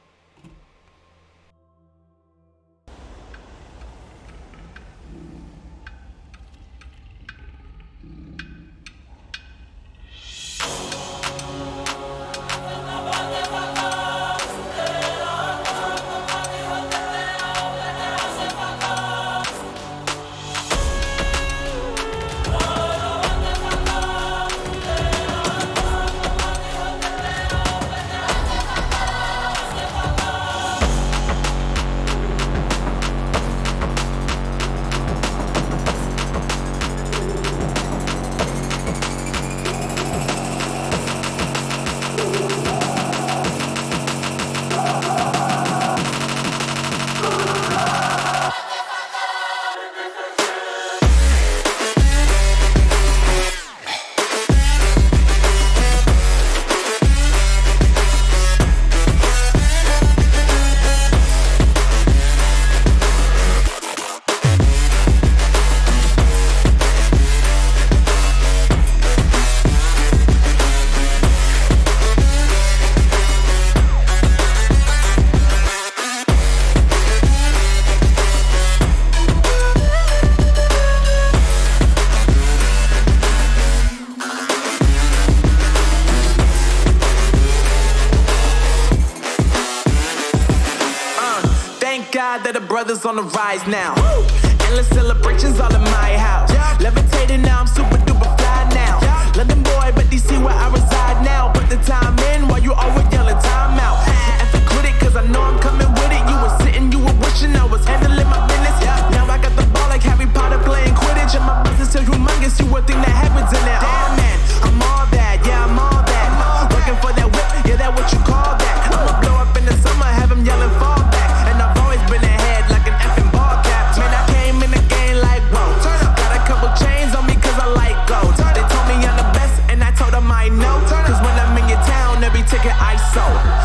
Speaker 5: proud that the brothers on the rise now. Endless celebrations all in my house. Levitating now, I'm super duper fly now. London boy, but DC where I reside now. Put the time in while you always yelling time out. And quit it, cause I know I'm coming with it. You were sitting, you were wishing I was handling my business. Now I got the ball like Harry Potter playing Quidditch. And my business so humongous, you would think that happens in there. Damn man, I'm all that, yeah, I'm all that. Working for that whip, yeah, that what you call that. I'ma blow up in the summer, have him yelling fall back. And I've always been ahead like an effing ball cap. Man, I came in the game like, whoa. Got a couple chains on me cause I like gold. They told me I'm the best and I told them I know. Cause when I'm in your town, every ticket I sold.